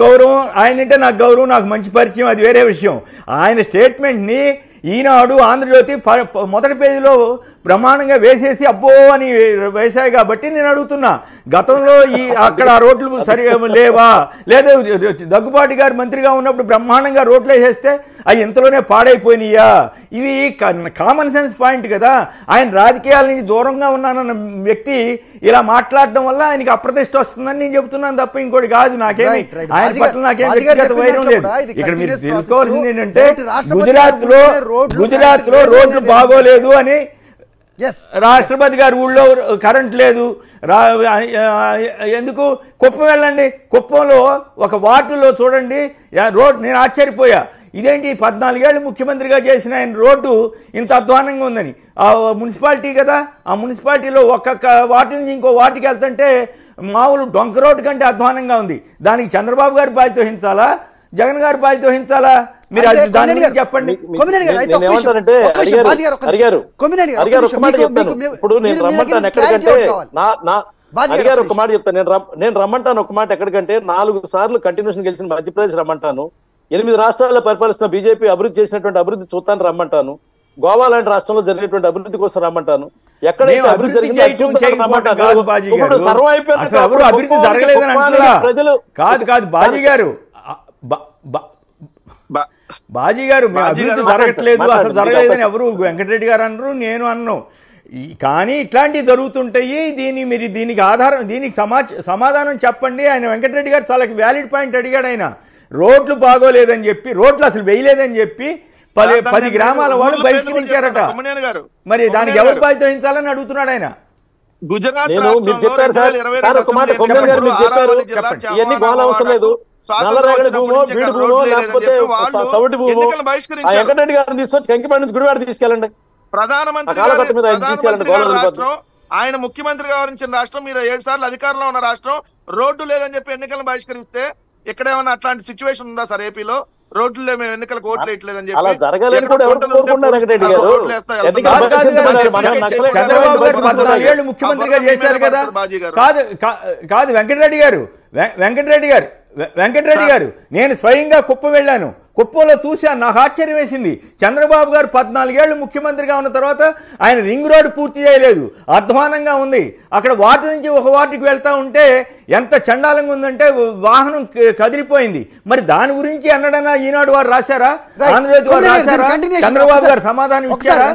గౌరవం, నాకు మంచి పరిచయం, అది వేరే విషయం. ఆయన స్టేట్మెంట్ని ఈనాడు ఆంధ్రజ్యోతి మొదటి పేజీలో బ్రహ్మాండంగా వేసేసి అబ్బో అని వేశాయి కాబట్టి నేను అడుగుతున్నా, గతంలో అక్కడ రోడ్లు సరిగా లేవా, లేదా దగ్గుబాటి గారు మంత్రిగా ఉన్నప్పుడు బ్రహ్మాండంగా రోడ్లు వేసేస్తే అవి ఇంతలోనే పాడైపోయినాయా? ఇవి కామన్ సెన్స్ పాయింట్ కదా. ఆయన రాజకీయాల నుంచి దూరంగా ఉన్నానన్న వ్యక్తి ఇలా మాట్లాడడం వల్ల ఆయనకి అప్రతిష్ట వస్తుందని నేను చెబుతున్నాను తప్ప ఇంకోటి కాదు. నాకేమి ఆయన పట్ల నాకేం వ్యక్తిగత వైరం లేదు. ఇక్కడ మీరు తెలుసుకోవాల్సింది ఏంటంటే గుజరాత్ లో రోడ్లు బాగోలేదు అని రాష్ట్రపతి గారి ఊళ్ళో కరెంట్ లేదు. ఎందుకు కుప్పం వెళ్ళండి, కుప్పంలో ఒక వార్డులో చూడండి రోడ్, నేను ఆశ్చర్యపోయా. ఇదేంటి 14 ఏళ్ళు ముఖ్యమంత్రిగా చేసిన ఆయన రోడ్డు ఇంత అధ్వానంగా ఉందని. ఆ మున్సిపాలిటీ కదా, ఆ మున్సిపాలిటీలో ఒక్కొక్క వార్డు నుంచి ఇంకో వార్డుకి వెళ్తుంటే మామూలు డొంక రోడ్డు కంటే అధ్వానంగా ఉంది. దానికి చంద్రబాబు గారు బాధ్యత వహించాలా, జగన్ గారు బాధ్యత వహించాలా? మీరు దాని గురించి చెప్పండి. ఇప్పుడు నేను రమ్మంటాను ఎక్కడికంటే అడిగారు ఒక మాట చెప్తాను. నేను రమ్మంటాను ఒక మాట ఎక్కడికంటే 4 సార్లు కంటిన్యూషన్ గెలిచిన మధ్యప్రదేశ్ రమ్మంటాను. 8 రాష్ట్రాల్లో పరిపాలిస్తున్న బీజేపీ అభివృద్ధి చేసినటువంటి అభివృద్ధి చూస్తాను రమ్మంటాను. గోవా లాంటి రాష్ట్రంలో జరిగేటువంటి అభివృద్ధి కోసం రమ్మంటాను. ఎక్కడైతే అభివృద్ధి జరిగిందో బాజీ గారు అభివృద్ధి జరగట్లేదు, అసలు జరగలేదని ఎవరు వెంకటరెడ్డి గారు అన్నారు, నేను అన్నాను. కానీ ఇట్లాంటివి జరుగుతుంటాయి. దీనికి ఆధారం, దీనికి సమాధానం చెప్పండి. ఆయన వెంకటరెడ్డి గారు చాలా వ్యాలిడ్ పాయింట్ అడిగాడు. ఆయన రోడ్లు బాగోలేదని చెప్పి, రోడ్లు అసలు వేయలేదని చెప్పి 10 గ్రామాల వాళ్ళు బహిష్కరించారట. మరి దానికి ఎవరు బాధ్యత వహించాలని అడుగుతున్నాడు ఆయన. గుజరాత్ నల్లరేగడి భూమో, బీడు భూమో, లేకపోతే సవటి భూమో వెంకటరెడ్డి గారిని తీసుకొచ్చి కంకిపాడి నుంచి గుడివాడ తీసుకెళ్ళండి. ప్రధానమంత్రి రాష్ట్రం, ఆయన ముఖ్యమంత్రిగా వ్యవహరించిన రాష్ట్రం, మీరు 7 సార్లు అధికారంలో ఉన్న రాష్ట్రం, రోడ్డు లేదని చెప్పి ఎన్నికలను బహిష్కరిస్తే ఇక్కడ ఏమన్నా అట్లాంటి సిచ్యువేషన్ ఉందా సార్? ఏపీలో రోడ్లు మేము ఎన్నికలకు ఓట్లు వేయట్లేదని చెప్పి ముఖ్యమంత్రిగా చేశారు కదా. కాదు వెంకటరెడ్డి గారు నేను స్వయంగా కుప్పం వెళ్ళాను. కుప్పంలో చూశాను, నాకు ఆశ్చర్యం వేసింది. చంద్రబాబు గారు 14 ఏళ్ళు ముఖ్యమంత్రిగా ఉన్న తర్వాత ఆయన రింగ్ రోడ్డు పూర్తి చేయలేదు, అధ్వానంగా ఉంది. అక్కడ వార్డు నుంచి ఒక వార్డుకి వెళ్తా ఉంటే ఎంత చండాలంగా ఉందంటే వాహనం కదిలిపోయింది. మరి దాని గురించి అన్నడన్నా ఈనాడు వారు రాశారా, ఆంధ్రజ్యోతి వారు రాశారా? చంద్రబాబు గారు సమాధానం ఇచ్చారా?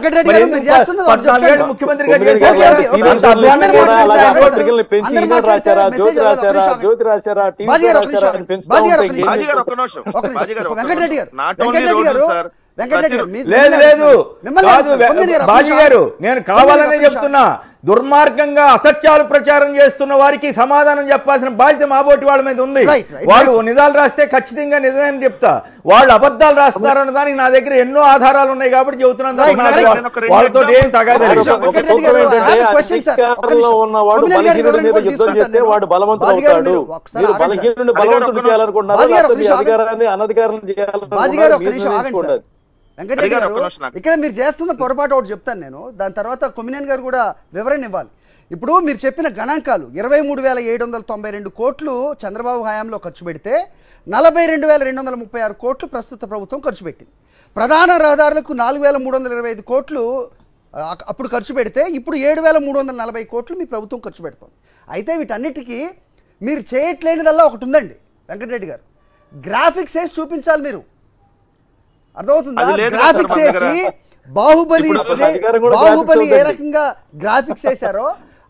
14 ఏళ్ళు ముఖ్యమంత్రిగా చేశారు. లేదు బాజీ గారు, నేను కావాలనే చెప్తున్నా, దుర్మార్గంగా అసత్యాలు ప్రచారం చేస్తున్న వారికి సమాధానం చెప్పాల్సిన బాధ్యత మాబోటి వాళ్ళ మీద ఉంది. వాళ్ళు నిజాలు రాస్తే ఖచ్చితంగా నిజమేని చెప్తా, వాళ్ళు అబద్ధాలు రాస్తున్నారన్న దానికి నా దగ్గర ఎన్నో ఆధారాలు ఉన్నాయి కాబట్టి చెబుతున్నాను. వాళ్ళతో ఏం తగాదు. వాడు బలవంతుడు అవుతాడు. బలవంతుడు చేయాలనుకుంటున్నారు, అధికారాన్ని అనధికారం చేయాలనుకుంటున్నారు. వెంకటరెడ్డి గారు, ఇక్కడ మీరు చేస్తున్న పొరపాటు ఒకటి చెప్తాను నేను, దాని తర్వాత కొమ్మినేని గారు కూడా వివరణ ఇవ్వాలి. ఇప్పుడు మీరు చెప్పిన గణాంకాలు 23,792 కోట్లు చంద్రబాబు హయాంలో ఖర్చు పెడితే 42,236 కోట్లు ప్రస్తుత ప్రభుత్వం ఖర్చు పెట్టింది. ప్రధాన రహదారులకు 4,325 కోట్లు అప్పుడు ఖర్చు పెడితే ఇప్పుడు 7,340 కోట్లు మీ ప్రభుత్వం ఖర్చు పెడుతుంది. అయితే వీటన్నిటికీ మీరు చేయట్లేనిదల్లా ఒకటి ఉందండి వెంకటరెడ్డి గారు, గ్రాఫిక్స్ వేసి చూపించాలి. మీరు అర్థమవుతుందా? అది లేదు గ్రాఫిక్స్ సార్ మన దగ్గర. వేసి బాహుబలి ఇప్పుడు అధికారం కూడా బాహుబలి graphics ఏ ఉందండి. రకంగా గ్రాఫిక్స్ వేశారో,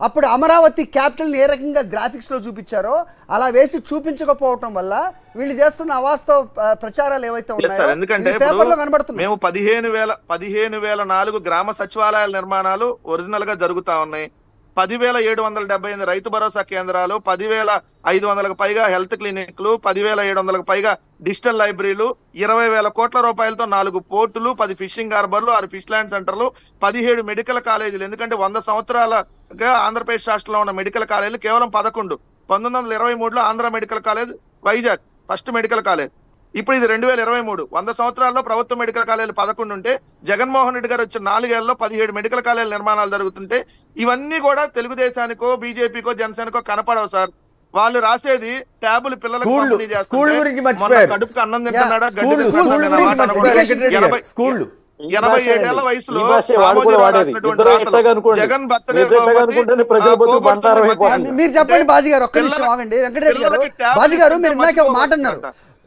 అప్పుడు అమరావతి క్యాపిటల్ ఏ రకంగా గ్రాఫిక్స్ లో చూపించారో అలా వేసి చూపించకపోవటం వల్ల వీళ్ళు చేస్తున్న అవాస్తవ ప్రచారాలు ఏవైతే Yes, sir. ఉన్నాయో ఎందుకంటే ఇవి పేపర్లో ఇప్పుడు కనబడుతున్నాయి. మేము 15,004 గ్రామ సచివాలయాల నిర్మాణాలు ఒరిజినల్ గా జరుగుతా ఉన్నాయి. 10,778 రైతు భరోసా కేంద్రాలు, 10,500కు పైగా హెల్త్ క్లినిక్లు, 10,700కు పైగా డిజిటల్ లైబ్రరీలు, 20,000 కోట్ల రూపాయలతో 4 పోర్టులు, 10 ఫిషింగ్ హార్బర్లు, 6 ఫిష్ ల్యాండ్ సెంటర్లు, 17 మెడికల్ కాలేజీలు. ఎందుకంటే 100 సంవత్సరాలుగా ఆంధ్రప్రదేశ్ రాష్ట్రంలో ఉన్న మెడికల్ కాలేజీలు కేవలం 11. 1923లో Andhra medical college Vizag first medical college. ఇప్పుడు ఇది 2023. 100 సంవత్సరాల్లో ప్రభుత్వ మెడికల్ కాలేజీలు 11 ఉంటే, జగన్మోహన్ రెడ్డి గారు వచ్చిన 4 ఏళ్లలో 17 మెడికల్ కాలేజీల నిర్మాణాలు జరుగుతుంటే, ఇవన్నీ కూడా తెలుగుదేశానికో బీజేపీకో జనసేనకో కనపడవు సార్. వాళ్ళు రాసేది ట్యాబులు పిల్లలకు పంపిణీ చేస్తుంటే, స్కూల్ గురించి మొన్న మర్చిపోయారు. కడుపుకి అన్నం తింటున్నాడా, గడ్డి స్కూళ్ళు, తింటున్నాడా అనే మాట అనకూడదు. స్కూళ్ళు 87 ఏళ్ల వయసులో ఈ భాషే వాడు కూడా రామోజీరావు వాడేది. రాసినటువంటి ఇద్దరు రాతలు, ఎట్లాగా అనుకోండి. జగన్ బర్త్డే ఇద్దరు ఎట్లాగా అనుకుంటేనే ప్రజల బతుకు బండారం అయిపోతుంది. మీరు చెప్పండి బాజీ గారు, ఒక్క నిమిషం ఆగండి. వెంకటరెడ్డి గారు, బాజీ గారు మీరు ఇందాక ఒక మాట అన్నారు.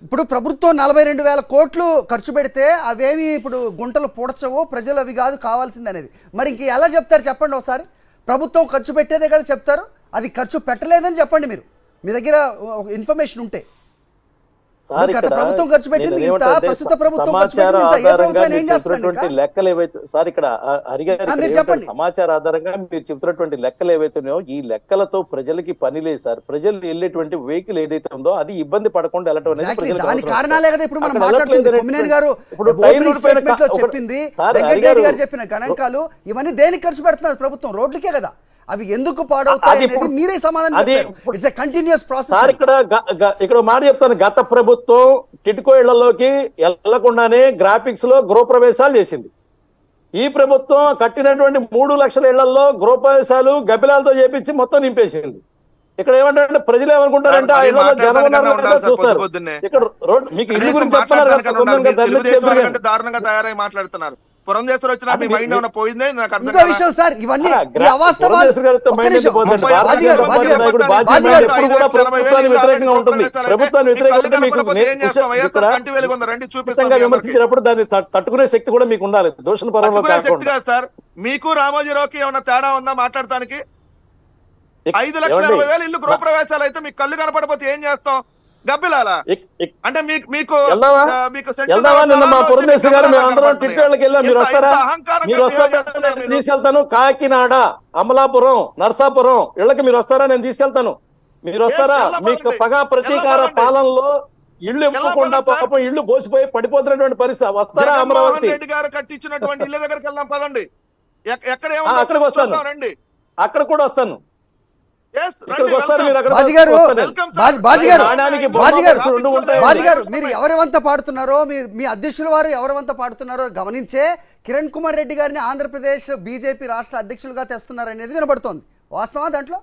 ఇప్పుడు ప్రభుత్వం 42,000 కోట్లు ఖర్చు పెడితే అవేమి ఇప్పుడు గుంటలు పూడ్చవు, ప్రజలు అవి కాదు కావాల్సింది అనేది. మరి ఇంక ఎలా చెప్తారు చెప్పండి ఒకసారి. ప్రభుత్వం ఖర్చు పెట్టేదే కదా చెప్తారు, అది ఖర్చు పెట్టలేదని చెప్పండి మీరు, మీ దగ్గర ఇన్ఫర్మేషన్ ఉంటే. సార్ గత ఇక్కడ ప్రభుత్వం ఖర్చు పెట్టింది నేను ఇంత, ఏమంటానంటే ప్రస్తుత ప్రభుత్వం ఖర్చు సమాచార పెట్టింది ఇంత. ఏ ఆధారంగా ప్రభుత్వం ఏం మీరు చేస్తుంది చెప్తున్నటువంటి లెక్కలు ఏవైతే సార్ ఇక్కడ హరిగారు మీరు ఏమంటారు, చెప్పండి. సమాచార ఆధారంగా మీరు చెప్తున్నటువంటి లెక్కలు ఏవైతే ఉన్నాయో ఈ లెక్కలతో ప్రజలకి పని లేదు సార్. ప్రజలు వెళ్ళేటువంటి వెహికల్ ఏదైతే ఉందో అది ఇబ్బంది పడకుండా వెళ్ళటం అనేది Exactly. ప్రజలకు దాని అవసరం. కారణాలే కదా ఇప్పుడు మనం అక్కడ మాట్లాడుతుంది. వెళ్ళట్లేదు. కొమ్మినేని గారు ఇప్పుడు ఓపెనింగ్ టైర్ స్టేట్మెంట్ లో ఒక- చెప్పింది, సార్, వెంకటరెడ్డి హరిగారు గారు చెప్పిన గణాంకాలు ఇవన్నీ దేనికి ఖర్చు పెడుతున్నారు ప్రభుత్వం? రోడ్లకే కదా. అవి ఎందుకు పాడవుతాయి అది అనేది ఇప్పుడు- మీరే సమాధానం అది చెప్పారు. ఇప్పుడు- it's a continuous sir process. ఇక్కడ మాట చెప్తాను. గత ప్రభుత్వం టిట్కో ఇళ్లలోకి వెళ్లకుండానే గ్రాఫిక్స్ లో గృహప్రవేశాలు చేసింది. ఈ ప్రభుత్వం కట్టినటువంటి 3 లక్షల ఇళ్లలో గృహప్రవేశాలు గబ్బిలాలతో చేపించి మొత్తం నింపేసింది. ఇక్కడ ఏమంటారంటే ప్రజలు ఏమనుకుంటారంటే ఆ ఇళ్లలో జనం ఉన్నారు కదా చూస్తారు. ఇక్కడ రోడ్ మీకు ఇల్లు గురించి చెప్తున్నారు కదా, తెలుగుదేశం కంటే దారుణంగా తయారై మాట్లాడుతున్నారు. పురంధేశ్వర్ వచ్చినా మీ మైండ్ ఏమైనా పోయిందే నాకు అర్థం ఇంకో కాదా? విషయం సార్, ఇవన్నీ ఈ పురంధేశ్వరి అవాస్తవాలు. గారితో ఒక్క మైండ్ నిమిషం. పోతుంది. ముప్పై బాజీ భారతీయ గారు, జనతా బాజీ గారు, నాయకుడు బాజీ బాజీ గారు, గారు ఎప్పుడు కూడా ప్రభుత్వానికి వ్యతిరేకంగా ఉంటుంది. ప్రభుత్వాన్ని వ్యతిరేకంగా మీకు ఖచ్చితంగా విమర్శించినప్పుడు దాన్ని తట్టుకునే శక్తి కూడా మీకు ఉండాలి. దూషణ పరంలో కాకుండా. సార్ మీకు రామోజీరావుకి ఏమన్నా తేడా ఉందా మాట్లాడటానికి? 5,40,000 ఇల్లు గృహప్రవేశాలు అయితే మీకు కళ్ళు కనపడపోతే ఏం చేస్తాం? గబ్బిలాలా అంటే మీకు మా పురంధేశ్వరి గారు మేము అందరం టిట్వేళ్ళకి వెళ్ళాం. మీరు వస్తారా? మీరు వస్తారా? నేను తీసుకెళ్తాను. కాకినాడ, అమలాపురం, నర్సాపురం ఇళ్ళకి మీరు వస్తారా? నేను తీసుకెళ్తాను. మీరు వస్తారా? మీకు పగా ప్రతీకార పాలనలో ఇల్లు ఇవ్వకుండా పాపం ఇల్లు బోసిపోయి పడిపోతున్నటువంటి పరిస్థితి. వస్తారా? అమరావతి రెడ్డి గారు కట్టించినటువంటి ఇళ్ళ దగ్గరికి వెళ్దాం పదండి. ఎక్కడ అక్కడికి వస్తాను. రండి, అక్కడ కూడా వస్తాను. బాజీ గారు, బాజీ గారు, బాజీ గారు, మీరు ఎవరి వంత పాడుతున్నారో, మీ అధ్యక్షుల వారు ఎవరి వంత పాడుతున్నారో గమనించే కిరణ్ కుమార్ రెడ్డి గారిని ఆంధ్రప్రదేశ్ బీజేపీ రాష్ట్ర అధ్యక్షులుగా తెస్తున్నారు అనేది వినబడుతోంది. వాస్తవం దాంట్లో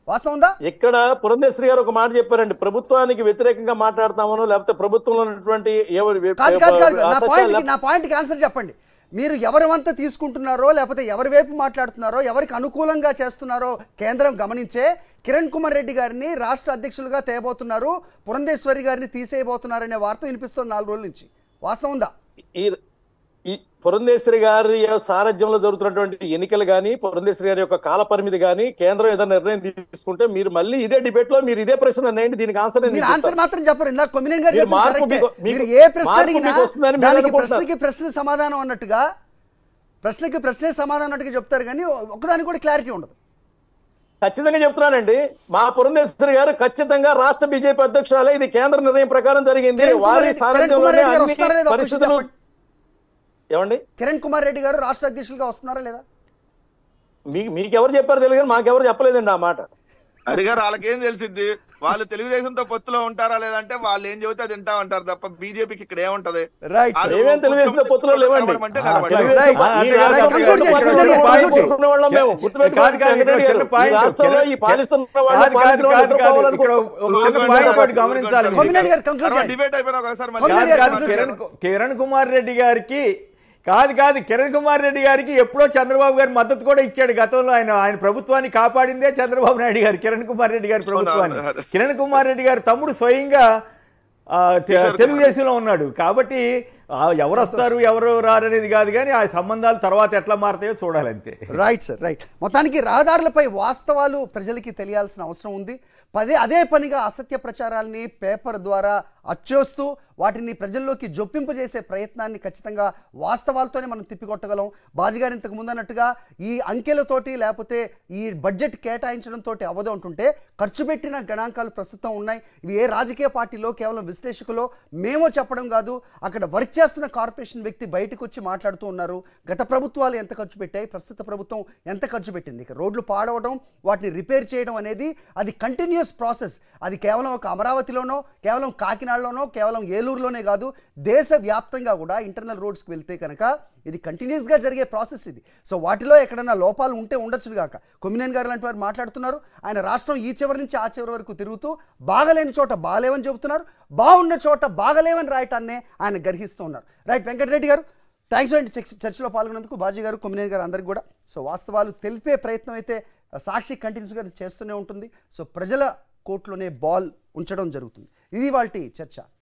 వాస్తవం ఉందా? ఇక్కడ పురంధేశ్వరి గారు ఒక మాట చెప్పారండి, ప్రభుత్వానికి వ్యతిరేకంగా మాట్లాడతామను లేకపోతే ప్రభుత్వంలో ఉన్నటువంటి నా పాయింట్కి ఆన్సర్ చెప్పండి. మీరు ఎవరి వంత తీసుకుంటున్నారో లేకపోతే ఎవరి వైపు మాట్లాడుతున్నారో, ఎవరికి అనుకూలంగా చేస్తున్నారో కేంద్రం గమనించే కిరణ్ కుమార్ రెడ్డి గారిని రాష్ట్ర అధ్యక్షులుగా తేబోతున్నారు, పురంధేశ్వరి గారిని తీసేయబోతున్నారనే వార్త వినిపిస్తుంది 4 రోజుల నుంచి. వాస్తవం ఉందా? ఈ పురంధేశ్వరి గారి సారథ్యంలో జరుగుతున్నటువంటి ఎన్నికలు కానీ, పురంధేశ్వరి గారి యొక్క కాల పరిమితి కానీ, కేంద్రం ఏదైనా నిర్ణయం తీసుకుంటే మీరు మళ్ళీ ఇదే డిబేట్ లో మీరు ఇదే ప్రశ్న అనండి. దీనికి ఆన్సర్ మాత్రం చెప్పరు. ఇందాక కొమ్మినేని గారు మీరు ఏ ప్రశ్న అడిగినా దానికి ప్రశ్న సమాధానం అన్నట్టుగా, ప్రశ్నకి ప్రశ్నే సమాధానం అన్నట్టుగా చెప్తారు కానీ ఒకదానికి కూడా క్లారిటీ ఉండదు. ఖచ్చితంగా చెప్తున్నానండి, మా పురంధేశ్వరి గారు ఖచ్చితంగా రాష్ట్ర బీజేపీ అధ్యక్షురాలే. ఇది కేంద్ర నిర్ణయం ప్రకారం జరిగింది. వారి సారథ్యంలోనే అన్ని పరిస్థితులు. ఏమండి, కిరణ్ కుమార్ రెడ్డి గారు రాష్ట్ర అధ్యక్షులుగా వస్తున్నారా లేదా? మీకెవరు చెప్పారు తెలియదు కానీ మాకెవరు చెప్పలేదండి ఆ మాట. అడిగారు, వాళ్ళకేం తెలిసిద్ది? వాళ్ళు తెలుగుదేశంతో పొత్తులో ఉంటారా లేదంటే వాళ్ళు ఏం చెబితే అది వింటా ఉంటారు తప్ప బీజేపీకి ఇక్కడ ఏముంటది? తెలుగుదేశంతో పొత్తులో లేవండి. కిరణ్ కుమార్ రెడ్డి గారికి కాదు కిరణ్ కుమార్ రెడ్డి గారికి ఎప్పుడో చంద్రబాబు గారి మద్దతు కూడా ఇచ్చాడు. గతంలో ఆయన ప్రభుత్వాన్ని కాపాడిందే చంద్రబాబు నాయుడు గారు, కిరణ్ కుమార్ రెడ్డి గారి ప్రభుత్వాన్ని. కిరణ్ కుమార్ రెడ్డి గారి తమ్ముడు స్వయంగా తెలుగుదేశంలో ఉన్నాడు. కాబట్టి ఎవరు వస్తారు ఎవరు రారనేది కాదు, కానీ ఆ సంబంధాలు తర్వాత ఎట్లా మారుతాయో చూడాలంతే. Right sir, right. మొత్తానికి రహదారులపై వాస్తవాలు ప్రజలకి తెలియాల్సిన అవసరం ఉంది. అదే పనిగా అసత్య ప్రచారాల్ని పేపర్ ద్వారా అచ్చేస్తూ వాటిని ప్రజల్లోకి జొప్పింపజేసే ప్రయత్నాన్ని ఖచ్చితంగా వాస్తవాలతోనే మనం తిప్పికొట్టగలం. బాజీగారు ఇంతకు ముందన్నట్టుగా ఈ అంకెలతోటి లేకపోతే ఈ బడ్జెట్ కేటాయించడంతో అవదో ఉంటుంటే ఖర్చు పెట్టిన గణాంకాలు ప్రస్తుతం ఉన్నాయి. ఇవి ఏ రాజకీయ పార్టీలో కేవలం విశ్లేషకులో మేమో చెప్పడం కాదు, అక్కడ వర్క్ చేస్తున్న కార్పొరేషన్ వ్యక్తి బయటకు వచ్చి మాట్లాడుతూ ఉన్నారు. గత ప్రభుత్వాలు ఎంత ఖర్చు పెట్టాయి, ప్రస్తుత ప్రభుత్వం ఎంత ఖర్చు పెట్టింది. ఇక రోడ్లు పాడవడం, వాటిని రిపేర్ చేయడం అనేది అది కంటిన్యూస్ ప్రాసెస్. అది కేవలం ఒక అమరావతిలోనో, కేవలం కాకినాడలోనో, కేవలం ఏలూరులోనే కాదు, దేశవ్యాప్తంగా కూడా ఇంటర్నల్ రోడ్స్కి వెళ్తే కనుక ఇది కంటిన్యూస్గా జరిగే ప్రాసెస్ ఇది. సో వాటిలో ఎక్కడైనా లోపాలు ఉంటే ఉండొచ్చు కాక. కొమ్మినేని గారు లాంటి వారు మాట్లాడుతున్నారు. ఆయన రాష్ట్రం ఈ చివరి నుంచి ఆ చివరి వరకు తిరుగుతూ బాగలేని చోట బాగలేవని చెబుతున్నారు, బాగున్న చోట బాగలేవని రాయటాన్నే ఆయన గర్హిస్తూ ఉన్నారు. రైట్, వెంకటరెడ్డి గారు థ్యాంక్స్ అండి చర్చలో పాల్గొన్నందుకు. బాజీ గారు, కొమ్మినేని గారు అందరికీ కూడా. సో వాస్తవాలు తెలిపే ప్రయత్నం అయితే సాక్షి కంటిన్యూస్గా చేస్తూనే ఉంటుంది. సో ప్రజల కోర్టులోనే బాల్ ఉంచడం జరుగుతుంది. ఇది వాటి చర్చ.